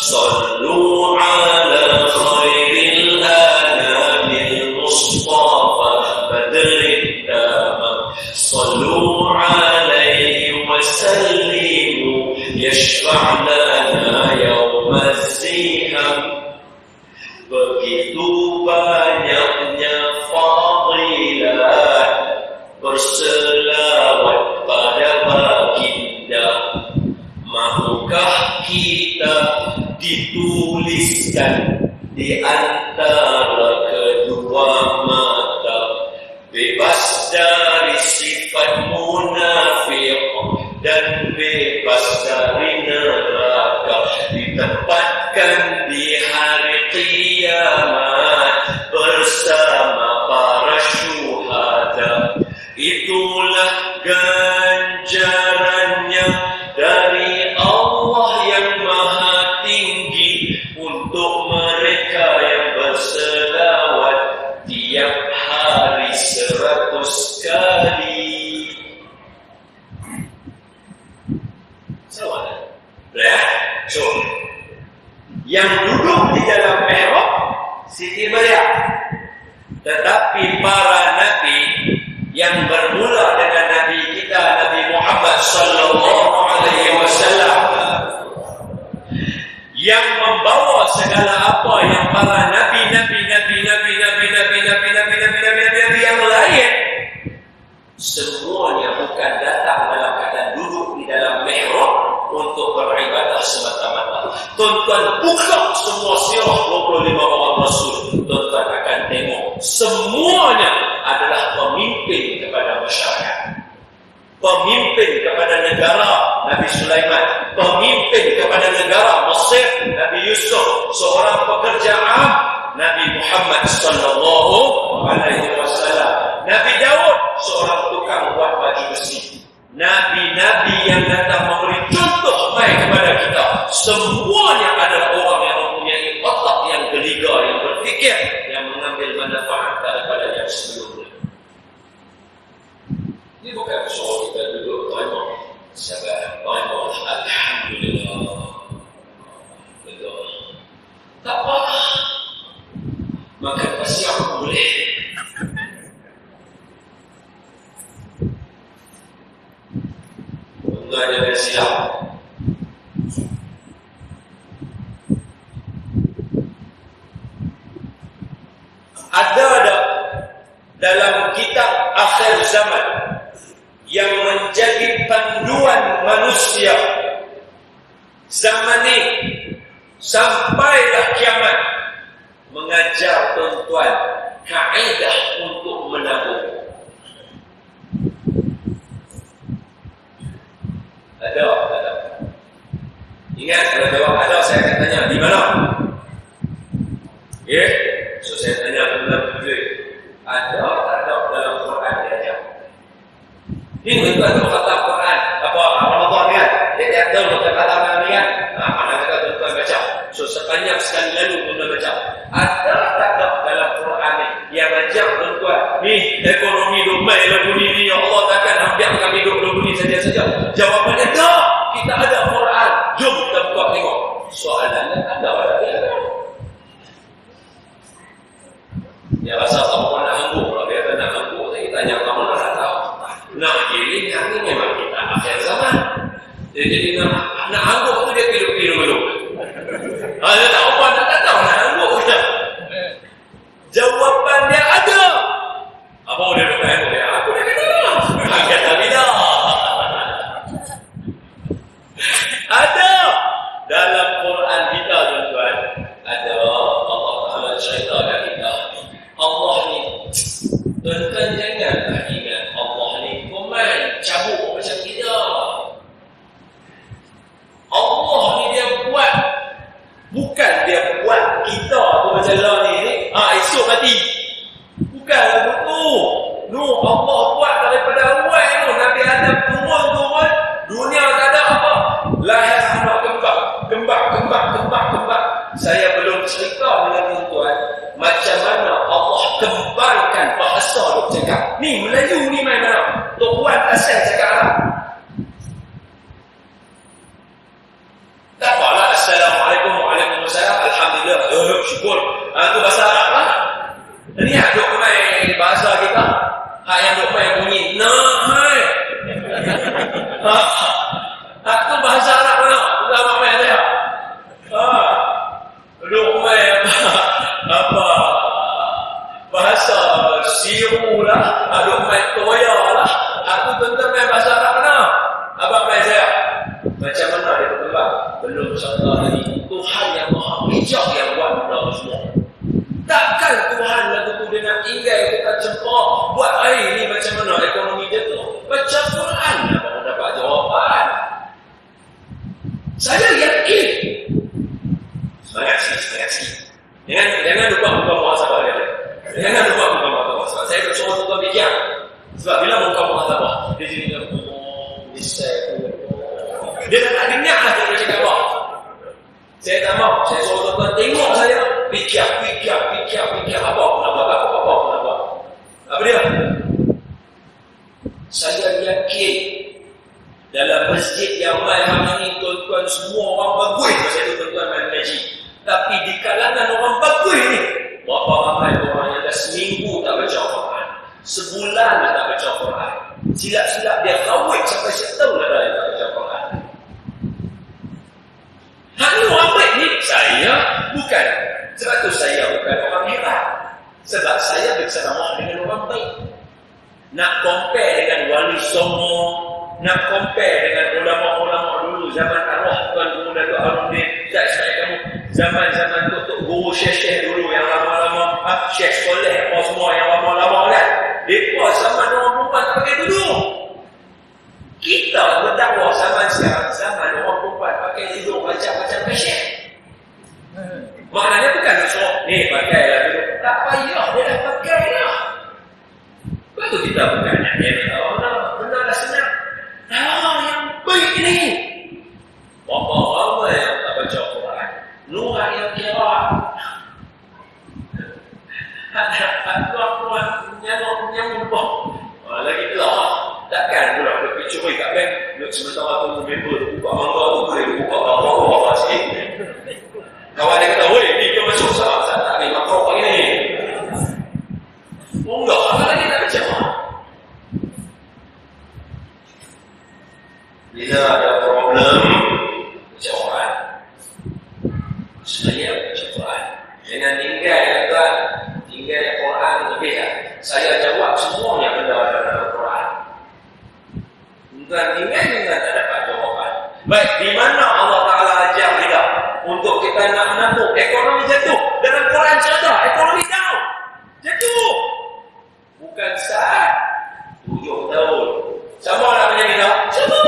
Sallu ala khairil anamil Mustafa badrin tamam. Sallu alaihi wa sallimu yashfa' lana yawmaz ziham. Begitu banyaknya fadilat berselawat pada baginda. Mahukah kita dituliskan di antara kedua mata, bebas dari sifat munafik dan bebas dari neraka, ditempatkan di hari kiamat bersama para syuhada. Itulah ganjarannya dari Allah yang maha tinggi untuk mereka yang berselawat tiap hari 100 kali. Selawat. Ya? So, yang duduk di dalam mihrab Siti Maryam, tetapi para nabi yang bermula dengan Nabi kita Nabi Muhammad sallallahu alaihi wasallam, yang membawa segala apa yang para nabi yang lain, semuanya bukan datang dalam keadaan duduk di dalam mihrab untuk beribadah semata-mata. Tuan-tuan buka semua sirah 25 orang Rasul, tuan-tuan akan tengok semuanya adalah pemimpin kepada masyarakat, pemimpin kepada negara Nabi Sulaiman, pemimpin kepada negara Mesir Nabi Yusuf, seorang pekerja Nabi Muhammad sallallahu alaihi wasallam, Nabi Daud seorang tukang buat baju besi. Nabi-nabi yang datang memberi contoh baik kepada kita, semuanya adalah orang yang mempunyai otak yang geliga, yang berfikir, yang mengambil manfaat daripada yang sebelumnya. Ini bukan soal kita duduk tanya sabar, tanya alhamdulillah, betul, tak apa, maka pasti aku boleh. Enggak ada silap. Ada dalam kitab akhir zaman yang menjadi panduan manusia zaman ini sampailah kiamat, mengajar tuan-tuan kaedah untuk menabung. Ada. Ingat, kalau jawab ada, saya akan tanya di mana? Ya, so saya tanya tentang duit. Ada ada dalam Quran dia ajar. Ini tuan tu kata Quran apa Ramadan kan? Dia tahu kata mana kan? Mana kata tuan baca. So sepanjang sekali lalu tuan baca. Ada tak ada dalam Quran ni yang ajar tuan ni ekonomi domai lagu ni ya Allah takkan ambil kami duduk lagu ni saja. Jawapannya tak. Kita ada Quran. Jom kita buka tengok. Soalannya ada orang dia ada. Dia rasa tak nak anggur. Kalau dia tak nak anggur, saya tanya kamu nak tahu. Nak kiri, ini memang kita akhir zaman. Jadi nak anggur tu dia pilih dulu. Dia tak apa, tak tahu nak anggur. Jawapan dia ada. Apa dia nak anggur dia? Aku dah kenal. Kata bila. Ada dalam Quran kita tuan-tuan. Ada Allah Taala cerita kat kita. Allah ni tuan-tuan janganlah ingat Allah ni komand cabut macam kita. Allah ni dia buat, bukan dia buat kita tu macam lah ni esok mati. Bukan begitu. Allah buat daripada awal tu Nabi Adam turun dunia tak ada apa. Lahir anak kembar. Saya belum cerita dengan tuan macam mana Allah kembarkan bahasa duk cakap. Ni Melayu ni main mana? Tok Wan asal cakap Arab. Tak apalah. Assalamualaikum, waalaikumsalam, alhamdulillah. Syukur. Itu bahasa Arab lah. Ini duk main bahasa kita. Hak yang duk main bunyi hai. Itu bahasa Arab mana? Ulama main dia. Duk main apa bahasa siru lah, duk main toya lah. Aku tentang main bahasa Arab mana? Abang main saya. Macam mana dia berkembang? Belum contoh lagi. Tuhan yang maha bijak yang buat benda semua. Takkan Tuhan lagu tu dia nak tinggal kita cempak buat air ni macam mana ekonomi dia tu? Baca Quran baru dapat jawapan. Saya yakin. Semangat sikit. Jangan lupa buka muhasabah dia. Jangan lupa buka muhasabah. Saya bersuruh tuan fikir. Sebab bila buka muhasabah, dia jadi dia tak dengar lah dia cakap apa. Saya tak mahu. Saya suruh tuan tengok saya. Fikir. Apa? Apa dia? Saya yakin dalam masjid yang malam ini tuan-tuan semua orang bagus pasal itu tuan-tuan main ngaji. Tapi di kalangan orang bagus ni, berapa ramai orang yang dah seminggu tak baca Quran, sebulan tak baca Quran, silap-silap dia kawin sampai setahun dah tak baca Quran. Hanya orang baik ni saya bukan. Sebab tu saya bukan orang hebat. Sebab saya bersama dengan orang baik. Nak compare dengan Wali Songo, nak compare dengan ulama-ulama dulu zaman arwah Tuan Guru Datuk Harudin, tak saya kamu zaman-zaman Tok Guru Syekh dulu yang lama-lama, Syekh Soleh apa semua yang lama-lama kan. Depa zaman orang perempuan tak pakai tudung. Kita berdakwah zaman sekarang, zaman orang perempuan pakai tudung macam-macam fashion. Maknanya bukan suruh ni pakailah tudung. Tak payah dia dah pakai lah. Lepas tu kita bukan nak dia benar dah senang. Yang baik ni. Berapa ramai yang tak baca Quran. Nurah yang kira. Tuan-tuan yang lupa. Lagi telah. Takkan pula dia pergi curi kat bank. Sementara tu member tu buka mangga tu boleh buka apa-apa sikit. Kawan dia kata, weh, ni dia masuk sama. Saya tak ni, makro pagi ni. Oh enggak, apa lagi tak baca? Bila ada problem, baca Quran. Saya baca Quran. Jangan tinggal tuan. Tinggal Quran lebih lah. Saya jawab semuanya benda dalam Quran. Tuan tinggal tak dapat jawapan. Baik, di mana Allah Ta'ala ajar kita untuk kita nak menabung ekonomi jatuh? Dalam Quran cerita, ekonomi down. Jatuh. Bukan saat 7 tahun. Sama nak punya kita? Sama.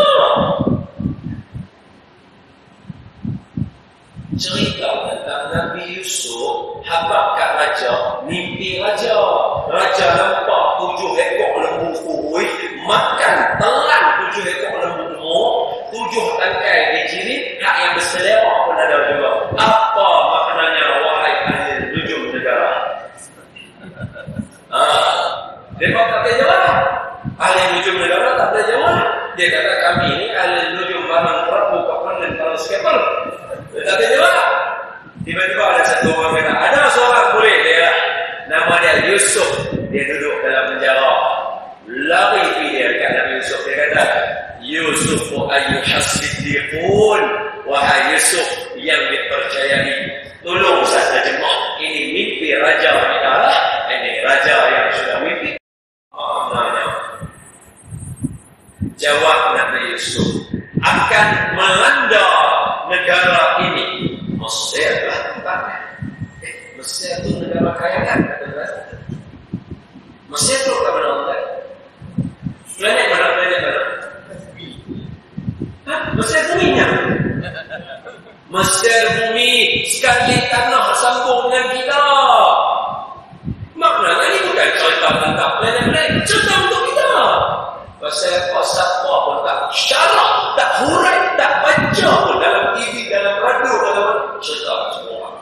Cerita tentang Nabi Yusuf habaq kat raja, mimpi raja. Raja biarkan telan 7 ekor lembu gemuk, 7 tangkai dijirit, hak yang berselera pun ada juga. Apa maknanya wahai ahli nujum negara? Dia tak boleh jawab. Ahli nujum negara tak boleh jawab. Dia kata kami ini ahli nujum barang perahu kapal dan barang skipper. Dia tak boleh jawab. Tiba-tiba ada satu orang kata, ada seorang boleh dia. Nama dia Yusuf. Dia duduk dalam penjara. Lari dia kat Nabi Yusuf. Dia kata, Yusuf ayyuhas siddiqun. Wahai Yusuf yang dipercayai. Tolong saya terjemah. Ini mimpi raja kita. Ini raja yang sudah mimpi. Jawab Nabi Yusuf, akan melanda negara ini. Mesir lah tempatnya. Mesir itu negara kaya kan? Kata dia. Mesir itu ke mana orang? Planet mana? Mesir buminya. Mesir bumi sekali tanah sambung dengan kita. Maknanya ini bukan cerita tentang planet-planet, cerita untuk kita. Pasal apa pun tak syarak, tak hurai, tak baca pun dalam TV, dalam radio, dalam cerita semua.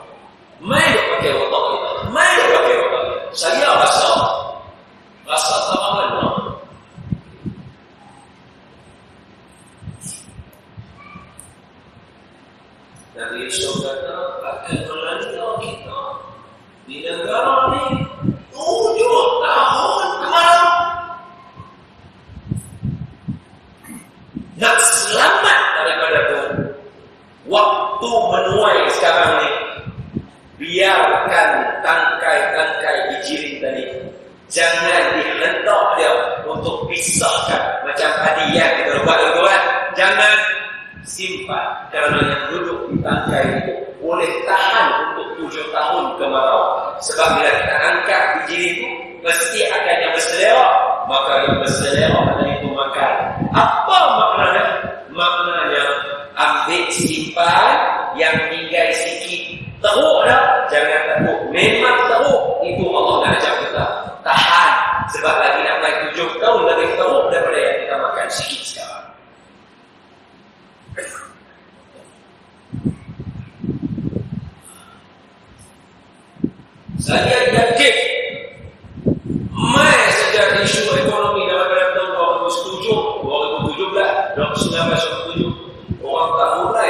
Mai dia pakai otak kita. Mai dia pakai otak kita. Saya rasa tak mana. Nabi Yusuf kata akan melanda kita di negara ini 7 tahun kemarau. Nak selamat daripada itu, waktu menuai sekarang ni, biarkan tangkai-tangkai dijiring tadi, jangan dihentak dia untuk pisahkan macam tadi yang kita buat itu kan. Jangan simpan, kerana yang duduk di tangkai itu boleh tahan untuk 7 tahun kemarau. Sebab bila kita angkat dijiring itu, mesti akan yang berselera. Maka yang berselera adalah itu makan. Apa maknanya? Maknanya ambil simpan, yang tinggal sikit teruk dah. Jangan takut, memang teruk. Itu Allah nak ajar kita tahan. Sebab lagi nak naik 7 tahun lebih teruk daripada yang kita makan sikit sekarang. Saya yakin mai saja isu ekonomi dalam tahun 2017, 2019, orang tak mulai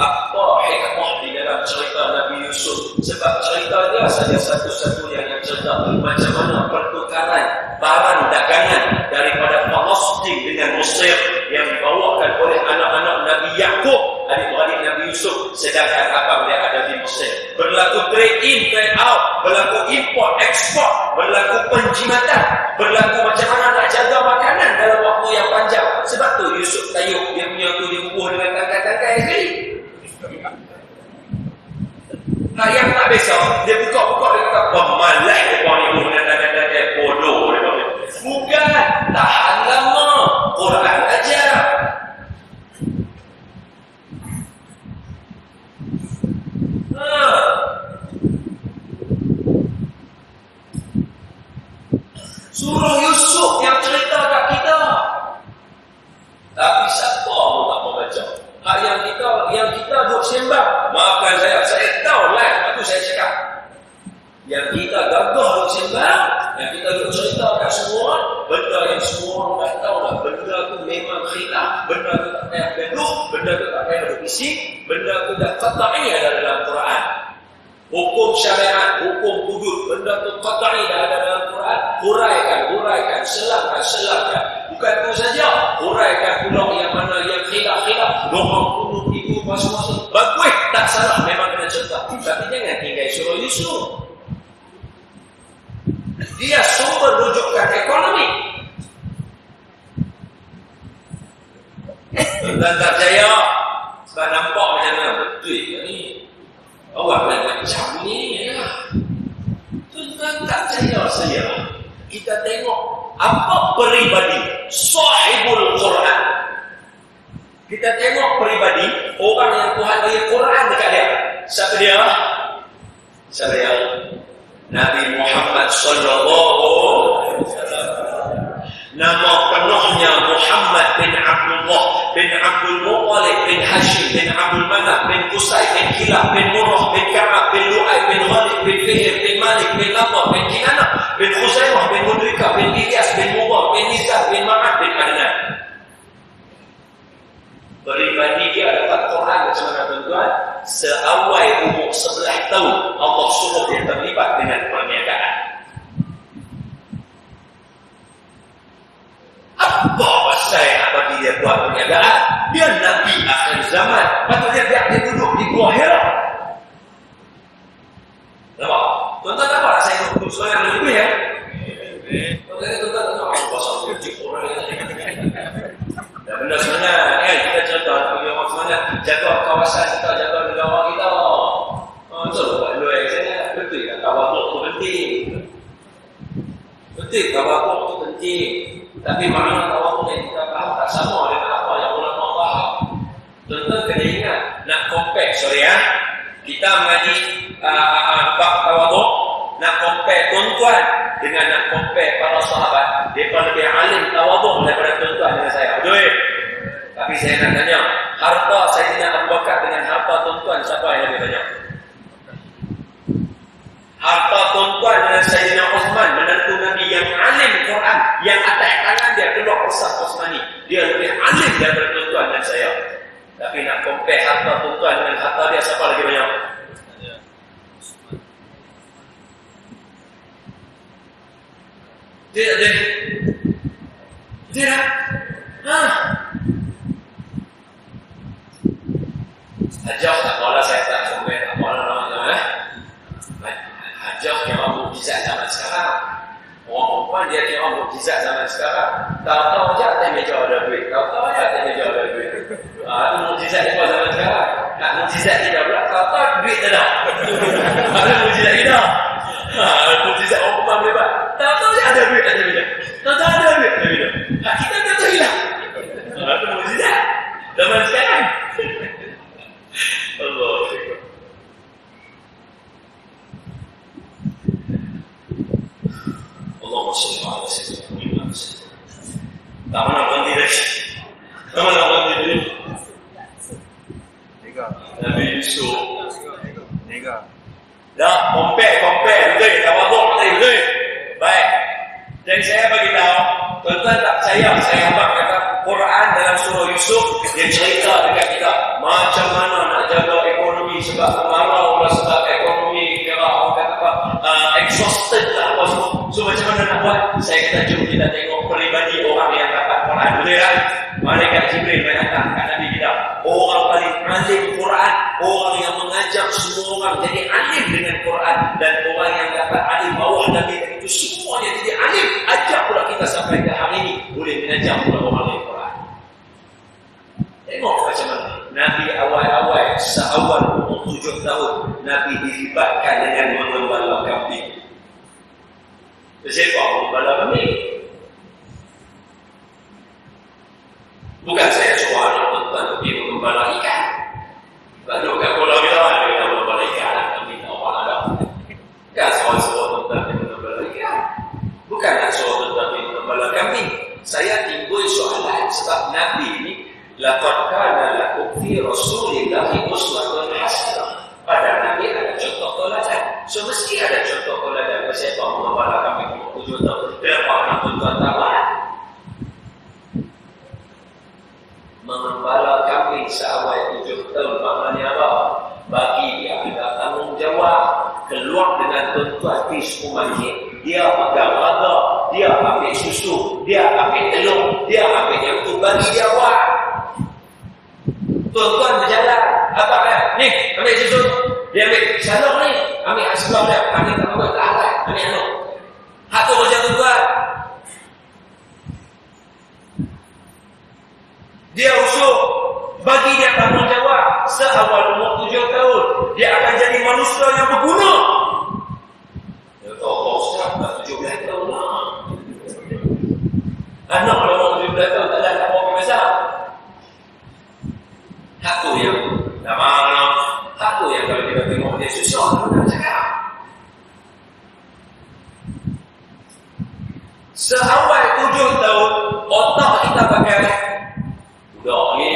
apa hikmah di dalam cerita Nabi Yusuf. Sebab cerita dia saja satu-satunya yang cerita macam mana pertukaran barang dagangan daripada Palestin dengan Mesir yang dibawakan oleh anak-anak Nabi Yaqub, adik-beradik Nabi Yusuf, sedangkan abang dia ada di Mesir. Berlaku trade in, trade out, berlaku import, export, berlaku penjimatan, berlaku macam mana nak jaga makanan dalam waktu yang panjang. Sebab tu Yusuf tayuk dia punya tu dibubuh dengan tangkai-tangkai sekali. Yang tak biasa, dia buka-buka dia kata pemalas depan ibu dengan tangkai-tangkai bodoh. Bukan, tahan lama, Quran ajar. Surah Yusuf yang cerita kat kita. Tapi siapa pun tak mau baca. Hak yang kita duk sembah. Maafkan saya tahu lah. Itu saya cakap. Yang kita gagah duk sembah, yang kita duk cerita kat semua, benda yang semua orang dah tahu lah. Benda tu memang khilaf. Benda tu tak payah gaduh. Benda tu tak payah berbisik. Benda tu dah qat'i ada dalam Quran. Hukum syariat, hukum hudud, benda tu qat'i dah ada dalam Quran. Huraikan, selangkan. Bukan itu saja, huraikan pula yang mana yang khilaf, doa kunut itu masing-masing. Bagus, tak salah, memang kena cerita. Tapi jangan tinggal surah Yusuf. Dia sumber rujukan ekonomi. Dan tak percaya, sebab nampak macam mana betul ni. Awak macam ni ya. Tuan tak percaya saya. Kita tengok apa peribadi sahibul Quran. Kita tengok peribadi orang yang Tuhan bagi Quran dekat dia. Siapa dia? Nabi Muhammad sallallahu alaihi wasallam. Nama penuhnya Muhammad bin Abdullah bin Abdul Muttalib bin Hashim bin Abdul Manaf bin Qusay bin Kilab bin Murrah bin Ka'ab bin Lu'ay bin Ghalib bin Fihr bin Malik bin Nadar bin Kinanah bin Khuzaimah bin Mudrika bin Ilyas bin Mudar bin Nizar bin Ma'ad bin Adnan. Peribadi dia dapat Quran macam mana tuan-tuan? Seawal umur 11 tahun Allah suruh dia terlibat dengan perniagaan. Apa pasal yang bagi dia buat perniagaan? Dia Nabi akhir zaman. Patutnya dia duduk di Gua Hira. Nampak? Tuan-tuan nampak saya duduk soalan lebih ya? Tuan-tuan nampak pasal kerja orang yang dan benda sebenarnya kita contoh bagi orang sebenarnya jaga kawasan kita, jaga negara kita. Betul buat luar sana. Betul kan tawaduk tu penting. Betul tawaduk tu penting. Tapi makna tawaduk yang kita faham tak sama dengan apa yang ulama faham. Tuan-tuan kena ingat nak compare, kita mengaji bab tawaduk, nak compare tuan-tuan dengan nak compare para sahabat, mereka lebih alim tawaduk daripada tuan-tuan dengan saya. Betul? Tapi saya nak tanya, harta Sayyidina Abu Bakar dengan harta tuan-tuan siapa yang lebih banyak? Harta tuan-tuan dengan Sayyidina Uthman, menantu Nabi yang alim Quran, yang atas tangan dia keluar Usah Uthmani, dia lebih alim daripada tuan-tuan dan saya. Tapi nak compare harta tuan-tuan dengan harta dia, siapa lagi banyak? Tidak. Hajjah tak boleh saya tak compare tak boleh namanya. Hajjah kira mukjizat zaman sekarang. Orang perempuan dia kira mukjizat zaman sekarang. Tahu-tahu je atas meja ada duit. Tahu-tahu je atas meja ada duit. Itu mukjizat dia zaman sekarang. Nak mukjizat dia pula, tahu-tahu duit tak ada. Ada mukjizat kita. Mukjizat orang perempuan boleh buat. Tahu-tahu je ada duit atas meja. Tahu-tahu ada duit atas meja. Kita tak hilang. Itu mukjizat zaman sekarang. Allah. Allahumma shalli ala sayyidina Muhammad. Tak mana berhenti dah. Tak mana berhenti dulu. Nabi Yusuf. Dah, compare. Betul, tawaduk betul. Baik. Jadi saya bagi tahu, tuan-tuan tak percaya, saya kata Quran dalam surah Yusuf dia cerita dekat kita macam mana nak jaga ekonomi sebab kemarau lah, sebab ekonomi kira orang kata apa exhausted lah apa semua. So macam mana nak buat? Saya kata jom kita tengok peribadi orang yang dapat Quran. Betul tak? Malaikat Jibril main datang kat Nabi kita. Orang paling alim Quran, orang yang mengajak semua orang jadi alim dengan Quran, dan orang yang dapat alim bawah Nabi itu semuanya jadi alim. Ajak pula kita sampai ke hari ini boleh mengajar pula orang alim Quran. Tengok macam mana Nabi awal-awal seawal umur 7 tahun Nabi dilibatkan dengan mengembala kambing. Siapa mengembala kambing? Bukan saya suruh anak tuan-tuan pergi mengembala ikan. Lalu kat pulau kita ada kita mengembala ikan, kambing orang ada. Bukan suruh tuan-tuan pergi mengembala ikan. Bukan nak suruh tuan-tuan pergi mengembala kambing. Saya timbul soalan sebab Nabi ini laqad kana lakum fi rasulillahi uswatun hasanah. Pada Nabi ada contoh teladan. So mesti ada contoh teladan. Siapa mengembala kambing 7 tahun? Berapa anak tuan-tuan tahu? Mengembala kambing seawal 7 tahun maknanya apa? Bagi dia ada tanggungjawab, keluar dengan tuan-tuan pergi supermarket, dia pegang harga, dia ambil susu, dia ambil telur, dia ambil yang tu, bagi dia buat. Tuan-tuan berjalan, apa kan? Ni, ambil susu, dia ambil salur ni, ambil asbab dia, ambil tak alat, ambil anu. Hak tu kerja tuan-tuan. Dia usul, bagi dia tanggungjawab. Seawal umur 7 tahun dia akan jadi manusia yang berguna. Ya Allah, sudah 17 tahun lah. Anak kalau umur 17 tahun tak ada apa-apa besar. Hak tu yang hak tu yang kalau kita tengok dia susah nak cakap. Seawal 7 tahun otak kita pakai pakai budak ni.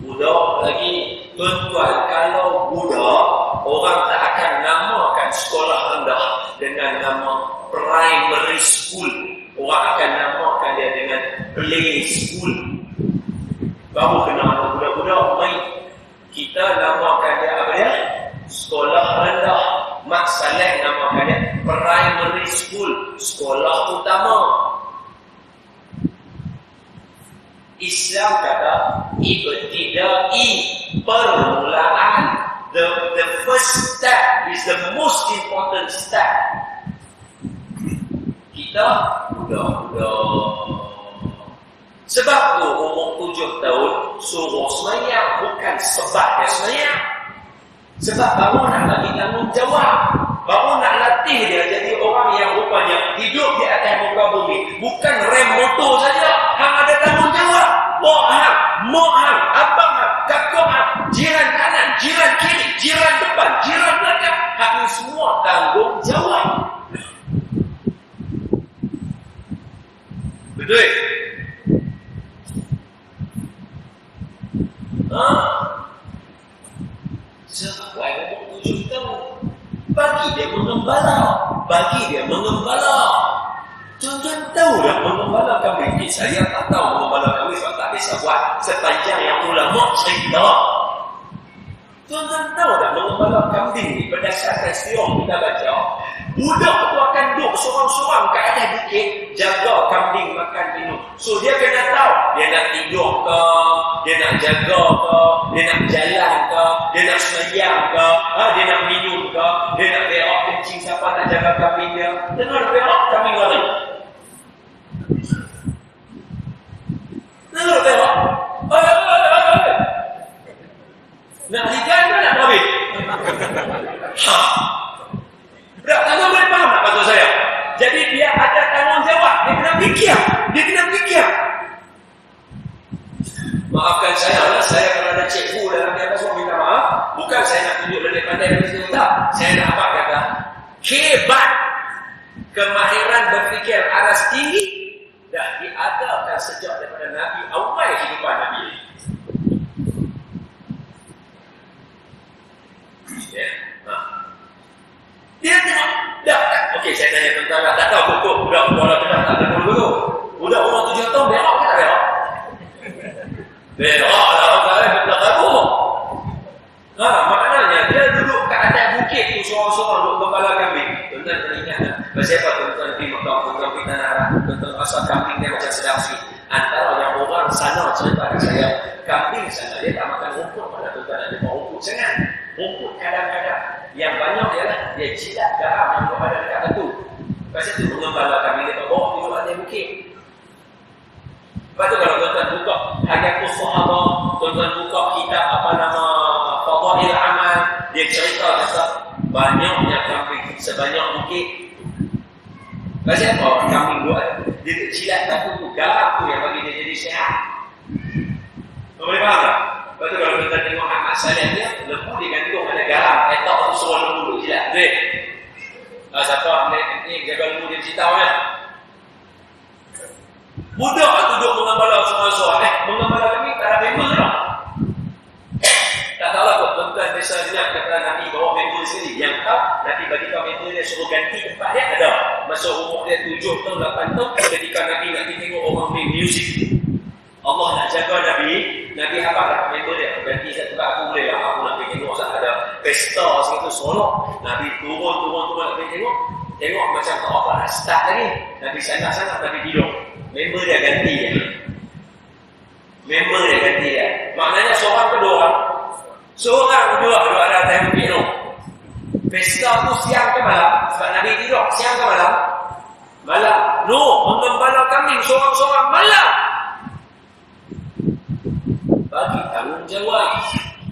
Budak lagi. Tuan-tuan, kalau budak, orang tak akan namakan sekolah rendah dengan nama primary school. Orang akan namakan dia dengan play school. Baru kenal budak-budak main. Kita namakan dia apa dia? Sekolah rendah. Mak Saleh namakan dia primary school, sekolah utama. Islam kata ibtidai, permulaan. The first step is the most important step. Kita budak-budak. Sebab tu umur 7 tahun suruh semayang, bukan sebab dia semayang. Sebab baru nak bagi tanggungjawab, baru nak latih dia jadi orang yang rupanya hidup di atas muka bumi, bukan rem motor saja. Hang ada tanggungjawab. Mak hang, abang hang, kakak hang, jiran kanan, jiran kiri, jiran depan, jiran belakang, hang semua tanggungjawab. Betul? Sesuai umur 7 tahun. Bagi dia mengembala. Tuan-tuan tahu tak mengembala kambing? Saya tak tahu mengembala kambing sebab tak bisa buat sepanjang yang ulama cerita. Tuan-tuan tahu tak mengembala kambing ni berdasarkan sirah kita baca, budak tu akan duduk sorang-sorang kat atas bukit jaga kambing makan minum. So dia kena tahu dia nak tidur ke, dia nak jaga ke, dia nak jalan ke, dia nak semayang ke, dia nak minum ke, dia nak berak kencing, siapa nak jaga kambing dia. Dengar berak, kambing lari. Dengar berak, nak ligan ke nak habis? Tak tahu boleh faham tak maksud saya? Jadi dia ada tanggungjawab, dia kena fikir. Maafkan saya kalau ada cikgu dalam dia semua minta maaf. Bukan saya nak tunjuk lebih pandai dari situ, tak. Saya nak apa kata? Hebat kemahiran berfikir aras tinggi dah diadakan sejak daripada Nabi, awal kehidupan Nabi. Ya. Dia tengok dah. Okey, saya tanya tentang tak tahu pokok budak bola kedah tak ada dulu. Budak umur 7 tahun berak ke tak berak? Berak lah orang betul aku. Maknanya dia duduk kat atas bukit tu seorang-seorang duduk kepala kambing. Tuan-tuan teringat tak? Pasal apa tuan-tuan pergi Mekah, tuan-tuan pergi Tanah Arab, tuan-tuan rasa kambing dia macam sedap sikit. Antara yang orang sana cerita kat saya, kambing sana dia tak makan rumput, pada tuan-tuan ada rumput sangat. Rumput kadang-kadang yang banyak ialah dia jilat garam yang berada dekat batu. Pasal tu mengembala kambing dia bawa duduk atas bukit. Lepas tu kalau tuan-tuan buka Hayatus Sahabah, tuan-tuan buka kitab apa nama Fadail Amal, dia cerita pasal banyaknya kambing sebanyak bukit. Pasal apa kambing buat? Dia jilat batu tu, garam tu yang bagi dia jadi sihat. Boleh faham tak? Lepas tu kalau kita tengok Ahmad Saleh dia, lembu dia gantung ada garam, etak tu suruh lembu duduk jilat. Betul? Siapa ni jaga lembu dia cerita kan? Budak tu duduk mengembala seorang-seorang. Mengembala kami tak ada member tak? Tak tahu lah kot, tuan-tuan biasa dengar kata Nabi bawa member sendiri. Yang tahu, Nabi bagi tahu member dia suruh ganti tempat dia ada. Masa umur dia 7 tahun, 8 tahun, ketika Nabi nak tengok orang main muzik. Allah nak jaga Nabi habaq lah member dia. Ganti satu tempat aku boleh lah, aku nak pergi tengok ada pesta segitu seronok. Nabi turun nak pergi tengok. Tengok macam tak apa nak start lagi. Nabi sana-sana, Nabi tidur. Member dia ganti dia. Maknanya seorang kedua ada atas bukit tu. Pesta tu siang ke malam? Sebab Nabi tidur siang ke malam? Malam. No, mengembala kambing seorang-seorang malam. Bagi tanggungjawab,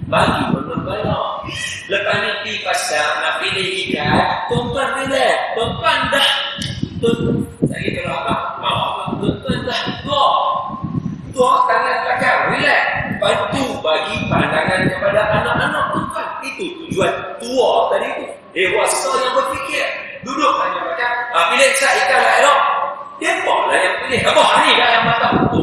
bagi mengembala. Lepas ni pergi pasar nak pilih ikan, tuan-tuan pilih. Tuan-tuan dah lagi kalau apa? Tuan-tuan dah tua tangan belakang, relax. Bantu bagi pandangan kepada anak-anak tuan-tuan. Itu tujuan tua tadi tu. Dewasa yang berfikir. Duduk tangan belakang, pilih sat ikan lah elok. Dia lah yang pilih. Apa hari dah yang matang? Tu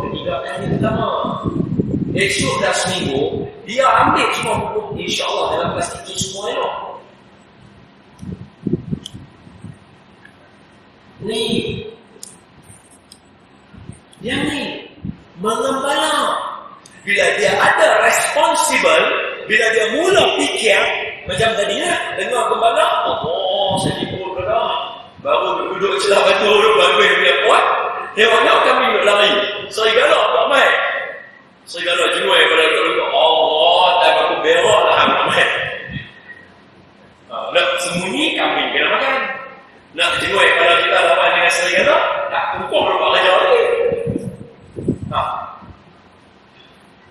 ketiga hari pertama. Esok dah seminggu, dia ambil semua buku, insya-Allah dalam plastik itu semua elok. Ni dia ni mengembala. Bila dia ada responsible, bila dia mula fikir macam tadi lah, dengar gembala, saya dipukul dah. Baru duduk celah batu, baru dia kuat. Tengoknya kami lari. Serigala tak main. Serigala jiwa pada duduk. Allah, tak aku berak lah ramai. Nak sembunyi kambing kena makan. Nak jiwa kalau kita lawan dengan serigala, tak kukuh berapa raja lagi.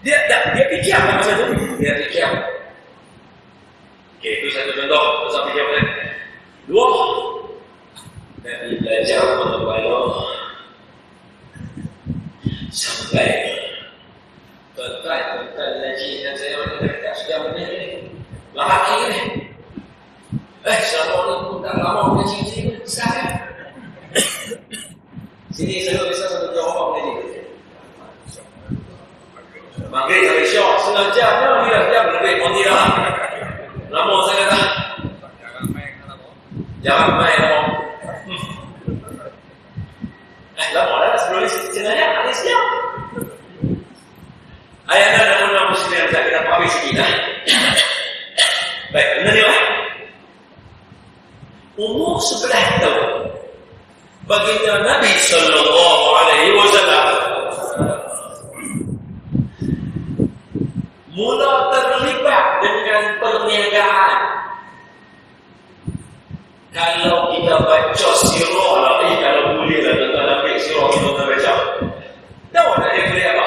Dia fikir apa masa tu? Dia fikir. Okey, itu satu contoh. Terus apa fikir apa? Dua. Nabi belajar mengembala sampai tentang lagi dan saya tak sudah benar ni. Lahap lagi ni. Assalamualaikum, tak lama mengaji sini. Sekarang. Sini saya biasa satu jawab mengaji. Maghrib sampai syok, setengah jam dia lebih mati dah. Lama saya kata. Jangan main lama. Lama dah sebelum ni setengahnya ada siap. Ayat ada nama muslim yang kita pahami sikit dah. Baik, benar ni lah. Umur 11 tahun. Baginda Nabi sallallahu alaihi wasallam mula terlibat dengan perniagaan. Kalau kita baca sirah lah, kalau boleh lah tuan-tuan ambil sirah kita baca. Tahu tak dia boleh apa?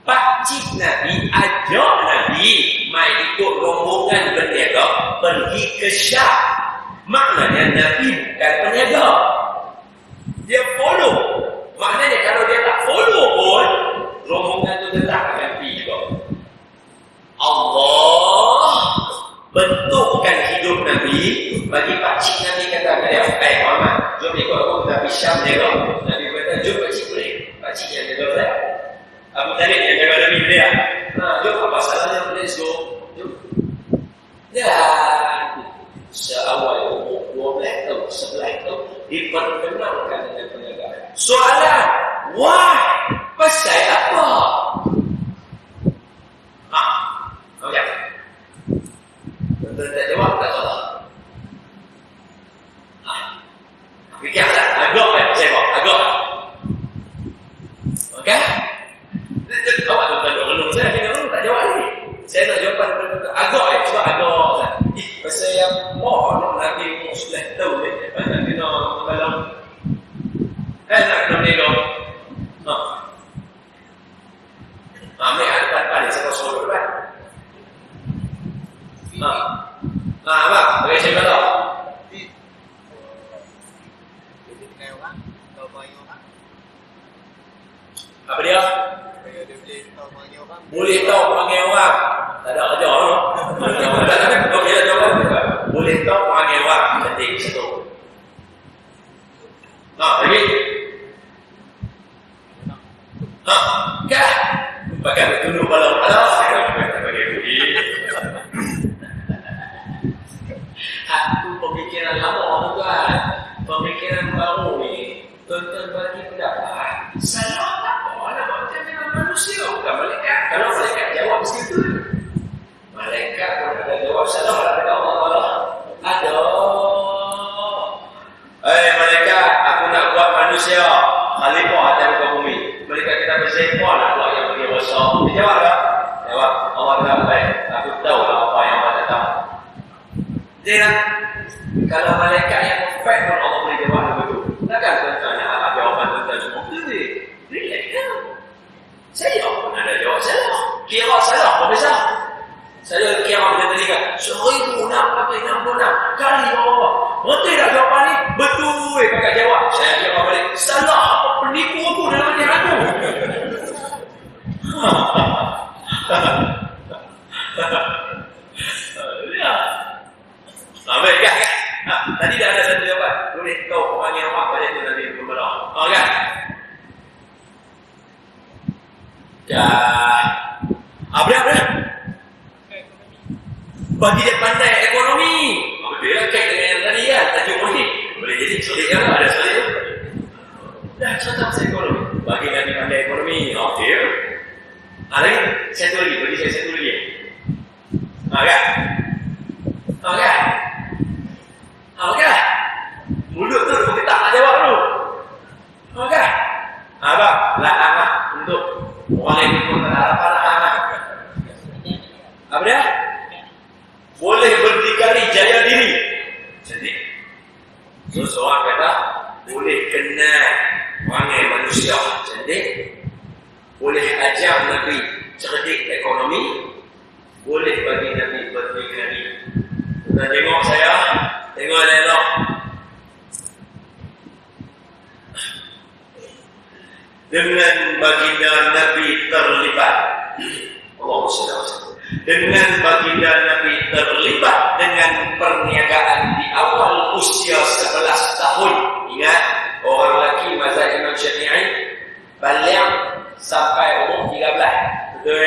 Pakcik Nabi ajak Nabi mai ikut rombongan berniaga pergi ke Syam. Maknanya Nabi bukan peniaga. Dia follow. Maknanya kalau dia tak follow pun, rombongan itu tetap akan pergi juga. Allah bentukkan hidup Nabi bagi pakcik Nabi kata kepada dia, Muhammad, jom ikut aku kita pergi Syam jaga. Nabi kata, jom pakcik boleh. Pakcik yang jaga saya. Abu Talib yang jaga Nabi dia. Jom apa salahnya, let's go. Jom. Dan seawal umur 12 tahun, 11 tahun diperkenalkan dengan perniagaan. Soalan, wah, pasal apa? Macam tuan-tuan tak jawab, tak salah. Fikirlah, agak kan, saya buat, agak. Okey? Awak tuan-tuan duk renung saya, tak jawab ni. Saya nak jawapan agak ya, cuba agak. Pasal yang mohon Nabi umur 11 tahun ni, nak kena dalam nak kena menega. Ambil hadapan ni, saya suruh depan. Apa? Bagi saya kata. Apa dia? Boleh tahu panggil orang. Tak ada kerja tu. Boleh tahu panggil orang. Penting satu. Lagi. Kan? Pakai bertunduk kepala. Bagi budi. Aku pemikiran lama tuan. Pemikiran baru ni. Tuan-tuan bagi pendapat. Salah apa? Nak macam dengan manusia. Bukan malaikat. Kalau malaikat jawab mesti tu. Malaikat pun ada jawab salah. Ada Allah. Ada. Malaikat, aku nak buat manusia khalifah atas muka bumi. Malaikat kita bersekolah nak buat yang lebih besar. Dia jawab tak? Jawab. Allah kata baik. Aku tahu lah apa yang Allah tahu. Dia kalau malaikat yang perfect pun Allah boleh jawab begitu. Takkan tuan-tuan nak apa jawapan tuan-tuan semua? Relax kan? Saya pun ada jawab salah. Kira salah, apa besar? Saya kira macam tadi kan 1,666 kali Allah. Betul tak jawapan ni? Betul pakai jawab. Saya kira balik. Salah, apa penipu aku dalam hati aku? Ya. Baik kan? Tadi dah ada satu jawapan. Boleh tahu panggil apa pada tu nanti berbelah. Kan? Apa? Bagi dia pandai ekonomi. Dia kait dengan yang tadi kan, tajuk ni. Boleh jadi sulit kan, ada sulit tu. Dah contoh saya ekonomi. Bagi Nabi pandai ekonomi. Okey. Lagi, satu lagi. Bagi saya satu lagi. Kan? Kan? Mulut tu kita tak jawab dulu. Kan? Abang, lah untuk orang yang ikut harapan. Apa dia? Boleh berdikari jaya diri. Cantik. So, seorang kata, boleh kenal perangai manusia. Cantik. Boleh ajar Nabi cerdik ekonomi. Boleh bagi Nabi berdikari. Kita tengok saya. Tengok elok. Dengan baginda Nabi terlibat. Allah SWT. Dengan baginda Nabi terlibat dengan perniagaan di awal usia 11 tahun. Ingat, orang lelaki mazhab Imam Syafi'i balik sampai umur 13. Betul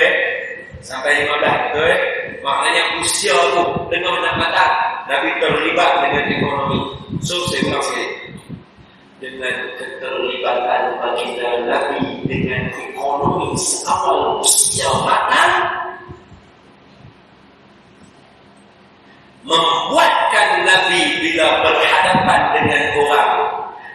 Sampai 15. Betul Maknanya usia tu dengan matang Nabi terlibat dengan ekonomi. So, saya ulang sekali. Dengan keterlibatan baginda Nabi dengan ekonomi seawal usia matang, membuatkan Nabi bila berhadapan dengan orang,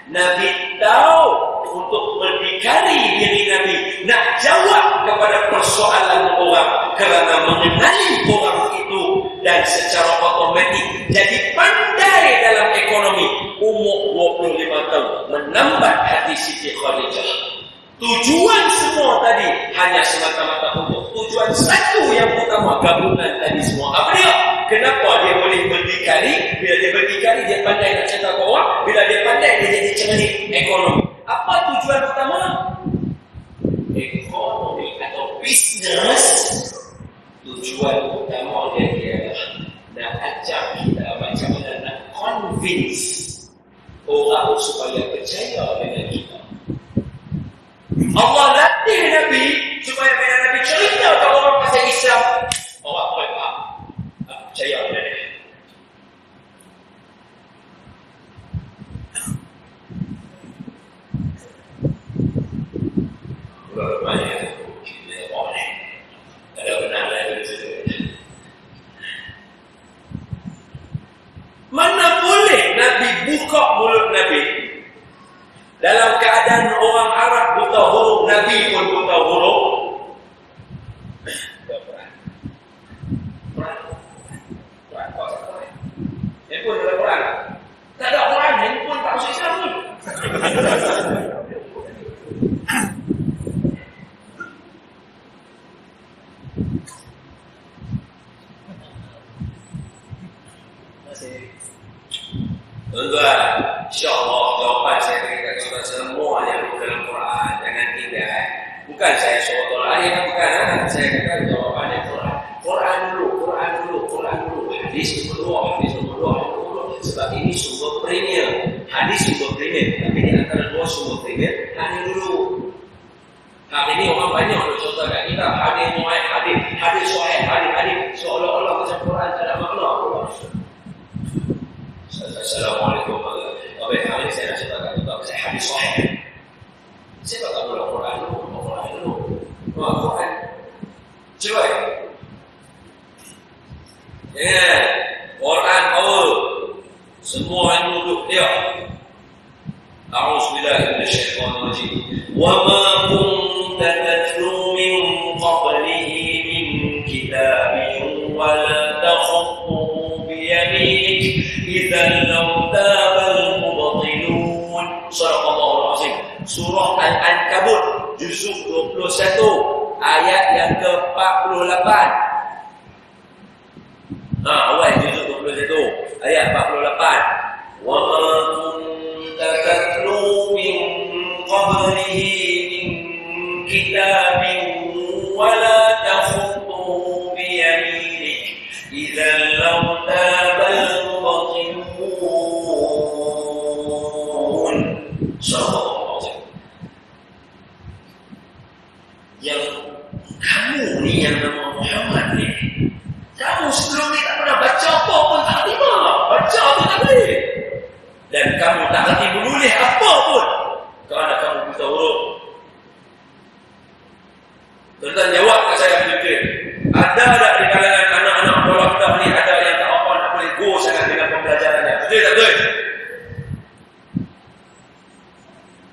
Nabi tahu untuk berdikari diri Nabi, nak jawab kepada persoalan orang kerana mengenali orang itu, dan secara otomatik jadi pandai dalam ekonomi. Umur 25 tahun menambah hati Siti Khadijah. Tujuan semua tadi hanya semata-mata untuk tujuan satu yang utama, gabungan tadi semua. Apa dia? Kenapa dia boleh berdikari? Bila dia berdikari, dia pandai nak cerita ke orang. Bila dia pandai, dia jadi cerdik ekonomi. Apa tujuan utama? Ekonomi atau bisnes. Tujuan utama dia ialah nak ajar kita macam mana nak convince orang supaya percaya dengan kita. Allah latih Nabi supaya bila Nabi cerita ke orang pasal Islam, orang faham. Percaya dengan dia. Banyak kita boleh. Ada benar lagi itu. Mana boleh Nabi buka mulut Nabi dalam keadaan orang Arab buta huruf, Nabi pun buta huruf. Handphone ada Quran. Tak ada Quran, handphone tak masuk Islam pun. Tuan-tuan, insyaAllah jawapan saya berikan kepada semua yang di dalam Quran. Jangan tinggal. Bukan saya suruh tolak ayat, bukan. Saya kata jawapannya Quran. Quran dulu. Hadis nomor 2. Sebab ini sumber premier. Hadis sumber premier. Tapi di antara dua sumber premier, hadis dulu. Hari ini orang banyak nak contoh kat kita. Hadis sahih. Seolah-olah macam Quran tak ada makna. Assalamualaikum warahmatullahi wabarakatuh. Hari ini saya nak ceritakan tentang hadis sahih. Saya tak tahu Quran dulu. Quran. Cuba. Quran awal. Semua yang duduk dia. A'udzubillahi minasyaitonir rajim. Wa ma kunta tatlu min qablihi min kitabin wa la takhutuhu bi yaminik idzan lam mubtilun. Surah Al-Azim. Surah Al-Ankabut juzuk 21 ayat yang ke-48. Awal juzuk 21 ayat 48. Wa ma kunta tatlu min qablihi min kitabin wa la takhutuhu bi yaminik idzan lartabal mubtilun. Yang kamu ni yang nama Muhammad ni, kamu sebelum ni tak pernah baca apa pun tak terima. Baca tu tak boleh. Dan kamu tak kerti menulis apa pun kerana kamu buta huruf. Tuan-tuan jawab kat saya betul. Ada tak di kalangan anak-anak bola kita ni ada yang tak apa nak boleh go sangat dengan pembelajarannya? Betul tak betul?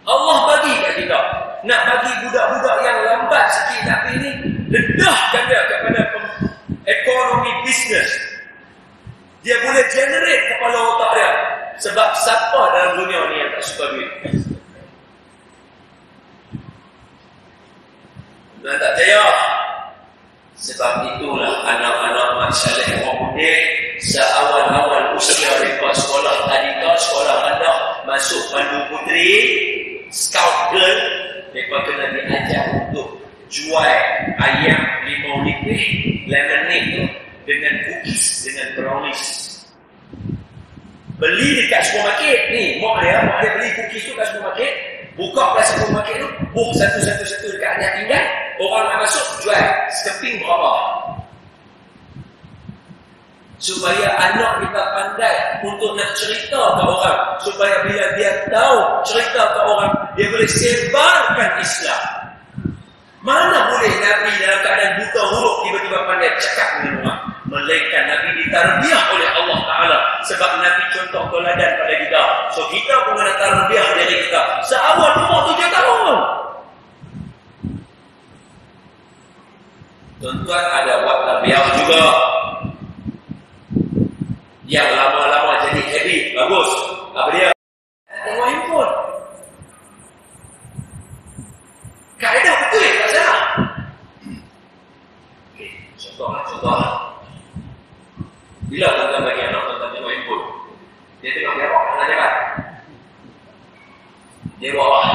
Allah bagi kat kita. Nak bagi budak-budak yang lambat sikit tapi ni dedahkan dia kepada ekonomi bisnes. Dia boleh generate kepala otak dia. Sebab siapa dalam dunia ni yang tak suka duit? Dan tak percaya. Sebab itulah anak-anak masyarakat pemuda seawal-awal usia mereka sekolah tadika, sekolah rendah, masuk pandu puteri, scout girl, mereka kena diajar untuk jual ayam RM5 lemonade tu dengan cookies, dengan brownies. Beli dekat supermarket ni, mak dia beli cookies tu kat supermarket, buka plastik supermarket tu, book satu-satu dekat anak tinggal, orang nak masuk jual sekeping berapa. Supaya anak kita pandai untuk nak cerita ke orang, supaya bila dia tahu cerita ke orang, dia boleh sebarkan Islam. Mana boleh Nabi dalam keadaan buta huruf tiba-tiba pandai cakap dengan orang? Melainkan Nabi ditarbiah oleh Allah Ta'ala. Sebab Nabi contoh teladan pada kita. So kita pun kena tarbiah dari kita seawal umur 7 tahun. Tuan-tuan ada buat tarbiah juga. Yang lama-lama jadi habit, bagus. Apa dia? Tengok handphone. Kaedah betul tak salah? Okay, contoh. Bila tuan-tuan bagi anak tuan-tuan tengok handphone, dia tengok berapa nak jalan? Dia buat apa?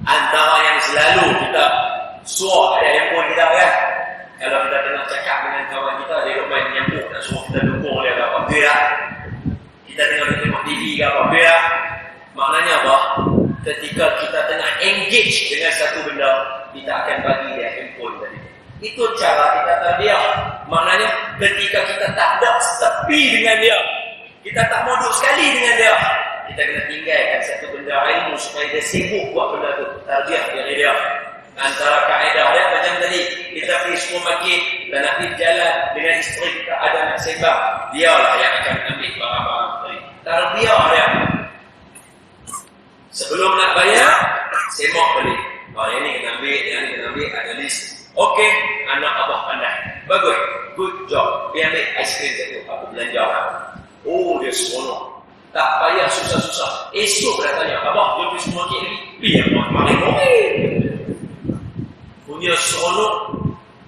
Antara yang selalu kita suar ada handphone kita kan? Kalau kita tengah cakap dengan kawan kita, dia main nyambuk nak suruh kita dukung dia apa dia. Kita tengok TV ke apa dia. Maknanya apa? Ketika kita tengah engage dengan satu benda, kita akan bagi dia handphone tadi. Itu cara kita terbiak. Maknanya ketika kita tak ada tepi dengan dia, kita tak mau duduk sekali dengan dia, kita kena tinggalkan satu benda ilmu supaya dia sibuk buat benda tu. Terbiak dari dia. Antara kaedah dia macam tadi, kita pergi supermarket dan nak pergi jalan dengan isteri kita ada nak sembang, dialah yang akan ambil barang-barang tadi. Terbiak dia. Sebelum nak bayar, semak balik. Yang ni kena ambil, yang ni kena ambil, ada list. Okey, anak abah pandai. Bagus, good job. Dia ambil aiskrim satu, aku belanja. Oh, dia seronok. Tak payah susah-susah. Esok dia tanya, abah, dia pergi supermarket lagi. Biar maling mobil. Punya seronok,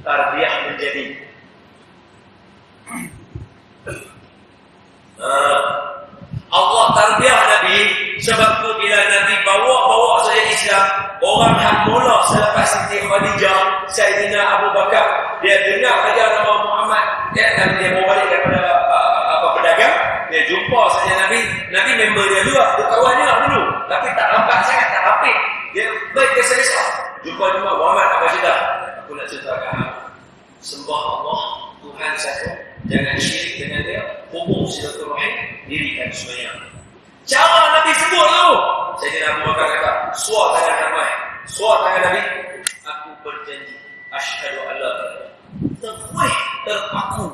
tarbiyah menjadi. Allah tarbiyah Nabi. Sebab tu bila Nabi bawa saja Islam, orang yang mula selepas Siti Khadijah, Sayyidina Abu Bakar, dia dengar saja nama Muhammad, dan dia bawa balik daripada pedagang, dia jumpa saja Nabi member dia juga, dia kawan dia dulu, tapi tak lambat sangat, tak rapid. Dia baik dia selesa. Jumpa Muhammad, apa cerita? Aku nak ceritakan, sembah Allah, Tuhan satu, jangan syirik dengan dia, hubung silaturahim, dirikan sembahyang. Cara Nabi sebut tu, Sayyidina Abu Bakar kata, suar tangan ramai, suar tangan Nabi, aku berjanji, asyhadu an la ilaha illallah, terpaku.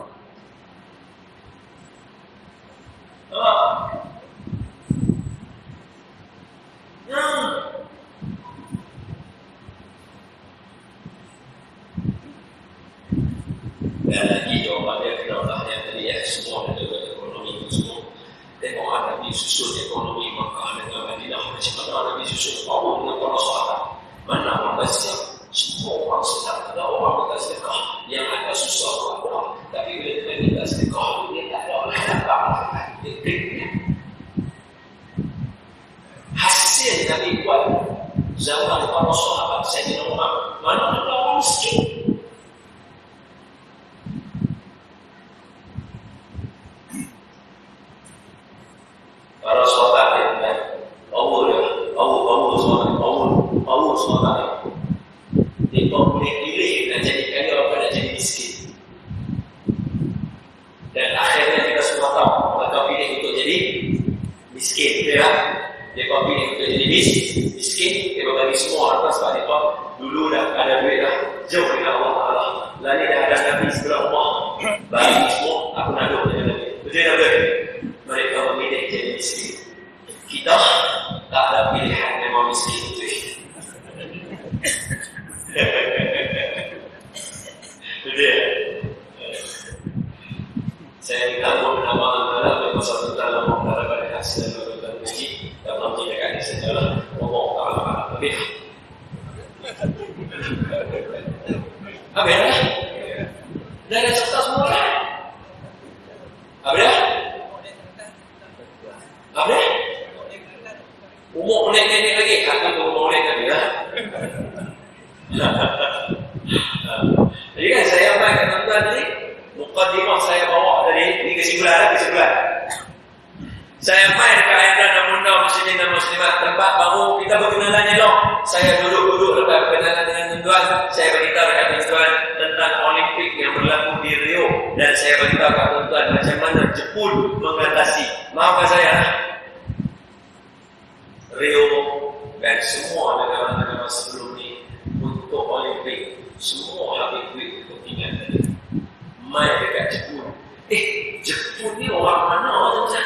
Dan lagi jawapan dia kenapa yang tadi semua ada ekonomi itu semua. Tengok Nabi susun ekonomi Makkah dengan Madinah macam mana Nabi susun awal dengan para sahabat. Mana orang bersiap, semua orang sedang ada orang minta sedekah. Yang ada susah orang, tapi bila dia minta sedekah, dia tak ada apa-apa. Hasil Nabi buat zaman para sahabat Sayyidina Umar, mana ada orang miskin. Para sahabat yang Allah sahabat Dulu dah ada duit dah, jauh dengan Allah Ta'ala. Lalu dah ada Nabi sebelah rumah. Bagi semua, aku nak duduk dengan Nabi. Betul tak betul? Mereka memilih jadi miskin. Kita tak ada pilihan memang miskin itu. Betul. Saya minta mohon amal dari masa tentang Allah pada hasil dan uji dalam tindakan ini secara Allah Ta'ala lebih. Apa ya? Dah ada cerita semua kan? Apa ya? Apa ya? Umur nenek lagi, kata umur nenek lagi lah. Jadi kan saya main tuan-tuan tadi, mukadimah saya bawa dari ini kesimpulan. Saya main ke ayat undang muslimin dan muslimat, tempat baru kita berkenalan elok. Saya duduk lepas berkenalan dengan tuan-tuan. Saya beritahu kepada tuan-tuan tentang Olimpik yang berlaku di Rio, dan saya beritahu kepada tuan-tuan macam mana Jepun mengatasi. Maafkan saya Rio dan semua negara-negara sebelum ini untuk Olimpik semua habis duit untuk tinggal tadi. Main dekat Jepun. Jepun ni orang mana tuan-tuan?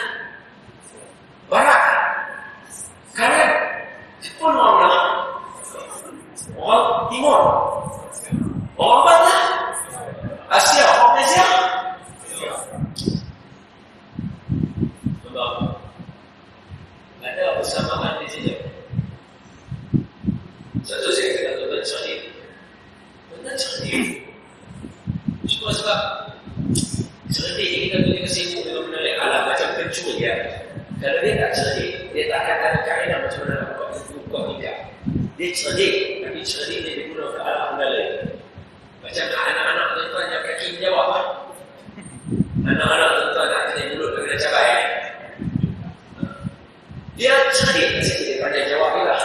Barat. Kanan. Jepun orang mana? Orang Timur. Orang Barat. Asia. Orang Malaysia. Sebab ada persamaan di sini. Satu saya kata tuan-tuan cerdik. Tuan-tuan cerdik. Cuma sebab cerdik kita punya kesibuk dengan benda lain. Alah macam pencuri dia. Kalau dia tak cerdik, dia tak akan ada kaedah macam mana nak buat hijab. Dia cerdik, tapi cerdik dia diguna ke arah benda lain. Macam anak-anak tuan-tuan yang kaki menjawab. Anak-anak tuan-tuan nak kena mulut kena cabai. Dia cerdik, dia pandai jawab dia lah.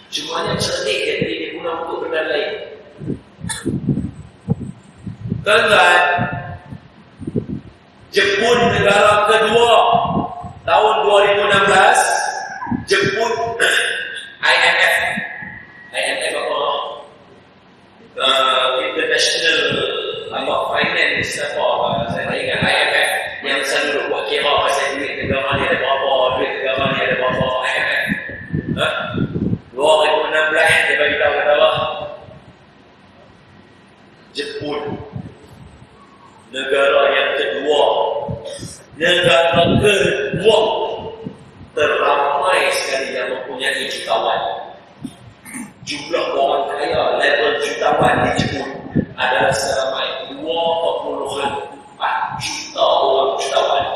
Cumanya cerdik dia diguna untuk benda lain. Tuan-tuan, Jepun negara kedua tahun 2016, Jepun IMF apa? International Finance apa? Saya tak ingat IMF yang selalu buat kira pasal duit negara ni ada berapa, duit negara ni ada berapa. IMF 2016 dia bagi tahu kata apa? Jepun negara yang kedua teramai sekali yang mempunyai jutawan. Jumlah orang kaya level jutawan di Jepun adalah seramai 2.4 juta orang jutawan.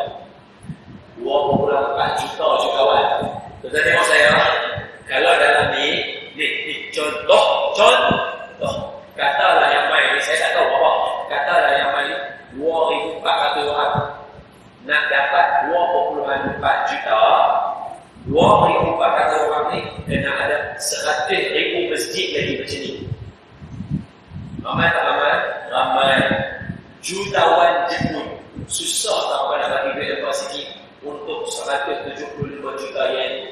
2.4 juta jutawan. Tuan-tuan tengok saya, kalau dalam ni contoh katalah yang main ni, saya tak tahu apa, katalah yang main 2,400 orang nak dapat 2.4 juta. 2,400 orang ni kena ada 100,000 masjid lagi macam ni. Ramai tak ramai? Ramai. Jutawan Jepun susah tak apa nak bagi duit lepas sikit untuk 175 juta yen.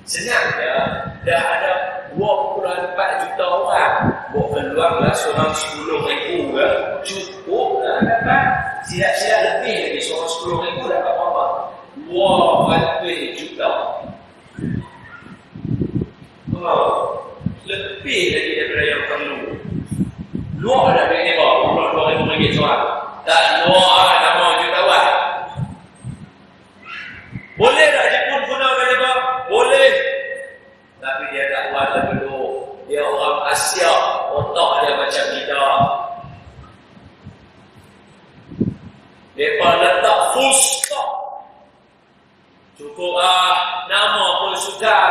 Senang ya, dah ada 2.4 juta orang. Buat keluarlah seorang 10,000 ke, cukup dah dapat. Silap-silap lebih lagi, seorang 10,000 dapat berapa? 200 juta. Lebih lagi daripada yang perlu. Luar dah duit ni bawa, RM2,000 seorang. Tak luar dah mau jutawan. Boleh tak Jepun gunakan dia? Boleh. Tapi dia tak buat dulu. Dia orang Asia, otak dia macam kita. Mereka letak full stop. Cukup nama pun sudah.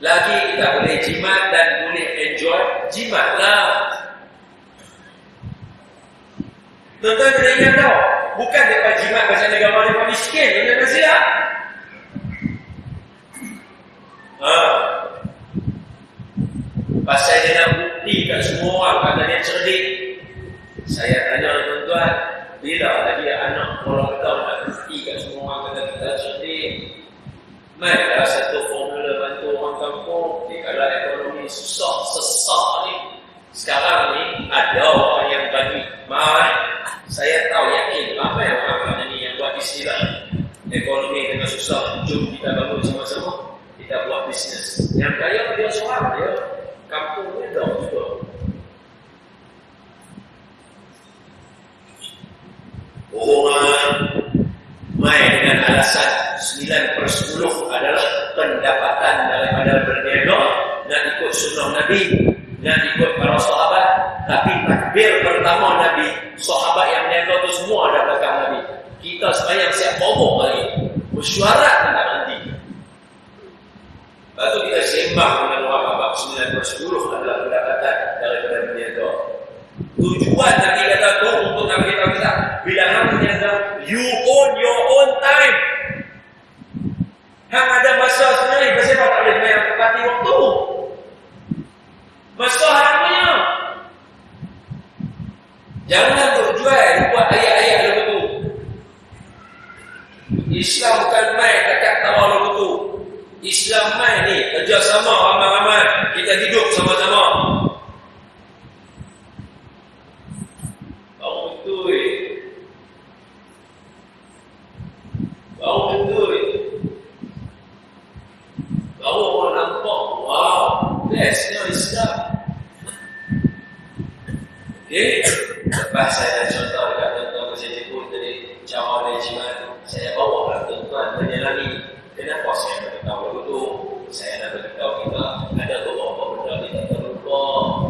Lagi kita boleh jimat dan boleh enjoy, jimatlah. Tuan-tuan kena ingat tau, bukan mereka jimat macam negara mereka miskin, tuan-tuan silap. Pasal dia nak buktikan semua orang kata dia cerdik. Saya tanya tuan-tuan, bila lagi anak orang kita nak buktikan semua orang kata kita cerdik? Mainlah satu formula kampung-kampung, kalau ekonomi susah, sesak ni. Sekarang ni ada orang yang bagi mahal. Saya tahu yakin apa yang orang ni yang buat istilah ekonomi tengah susah, jom kita bangun sama-sama, kita buat bisnes. Yang kaya dia seorang, dia kampung ni dah juga. Orang main dengan alasan 9/10 adalah pendapatan daripada berniaga, nak ikut sunnah Nabi, nak ikut para sahabat. Tapi takbir pertama Nabi, sahabat yang niaga tu semua ada belakang Nabi. Kita sembahyang siap bobo lagi, mesyuarat tak nanti. Lepas tu kita sembah dengan orang abad 9/10 adalah pendapatan daripada berniaga. Tujuan Nabi kata tu untuk Nabi kata kita, bila hang berniaga, you own your own time. Hang ada masa sendiri, pasal tak boleh bayar tepati waktu. Masa hang punya. Jangan berjual buat ayat-ayat lagu tu. Islam bukan main kakak tawa lagu tu. Islam main ni kerjasama ramai-ramai, kita hidup sama-sama. Baru betul. Baru betul. Baru orang nampak, wow, bestnya Islam. Okay, lepas saya dah contoh dekat tuan-tuan saya jemput tadi cara manajemen, saya bawa lah tuan-tuan menyelami kenapa saya nak beritahu lagu tu. Saya nak beritahu kita ada beberapa benda kita terlupa.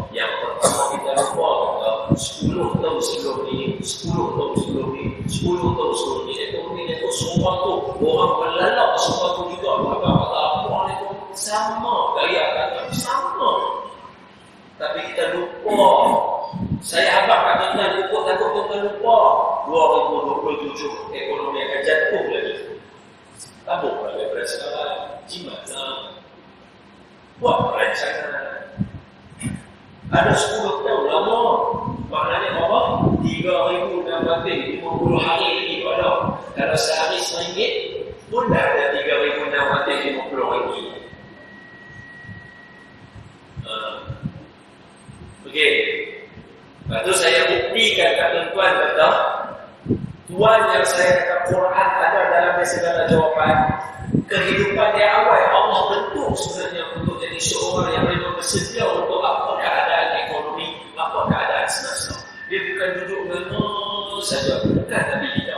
Yang pertama kita lupa kata 10 tahun sebelum ni, 10 tahun sebelum ni, 10 tahun sebelum ni, ekonomi ni tu semua tu orang melalak semua tu juga. Maka kata apa ni tu sama, gaya kata sama, tapi kita lupa. Saya habaq kat tuan-tuan lupa, takut tuan-tuan lupa 2027 ekonomi akan jatuh lagi. Tabuk lah daripada sekarang, jimat lah, buat perancangan. Ada 10 tahun lama, maknanya apa? 3,650 hari lagi pada. Kalau sehari RM1 pun dah ada 3,650 lagi. Okey. Lepas tu saya buktikan kat tuan-tuan kata, Tuhan yang saya kata Quran ada dalam segala jawapan. Kehidupan dia awal Allah bentuk sebenarnya untuk jadi seorang yang memang bersedia untuk apa keadaan ekonomi, apa keadaan semasa. Dia bukan duduk memang saja, bukan Nabi kita.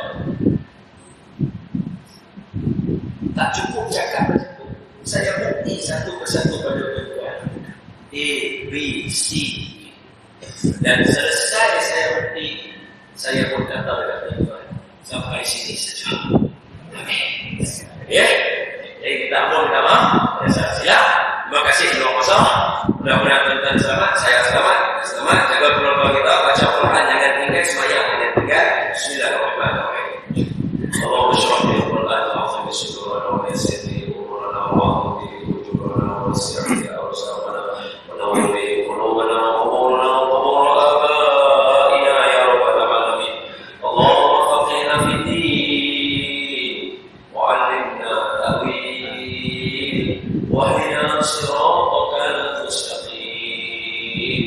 Tak cukup cakap begitu. Saya bukti satu persatu pada tuan-tuan. A, B, C. Dan selesai saya bukti, saya pun kata dekat tuan-tuan, sampai sini saja. Amin. Ya? Jadi kita pun minta maaf. Sila. Terima kasih sudah kosong. Mudah-mudahan tuan-tuan selamat, saya selamat. Selamat jaga keluarga kita, baca Quran, jangan tinggal semayang, jangan tinggal. Bismillahirrahmanirrahim. Allahumma syrah bil Quran wa afdal syukurana wa yassirni umurana wa ahdi wujurana wa sirri awsarana wa nawwi qulubana wa quburana wa qubur abaina ya rabbal alamin. Allahumma faqihna fid din wa 'allimna ta'wil wa hdina siratal mustaqim.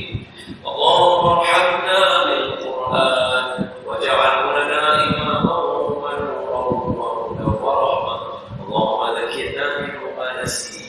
Allahumma arhamna bil Quran waj'alhu lana imaman wa nuran wa hudan wa rahmah. Allahumma dhakkirna minhu ma nasina.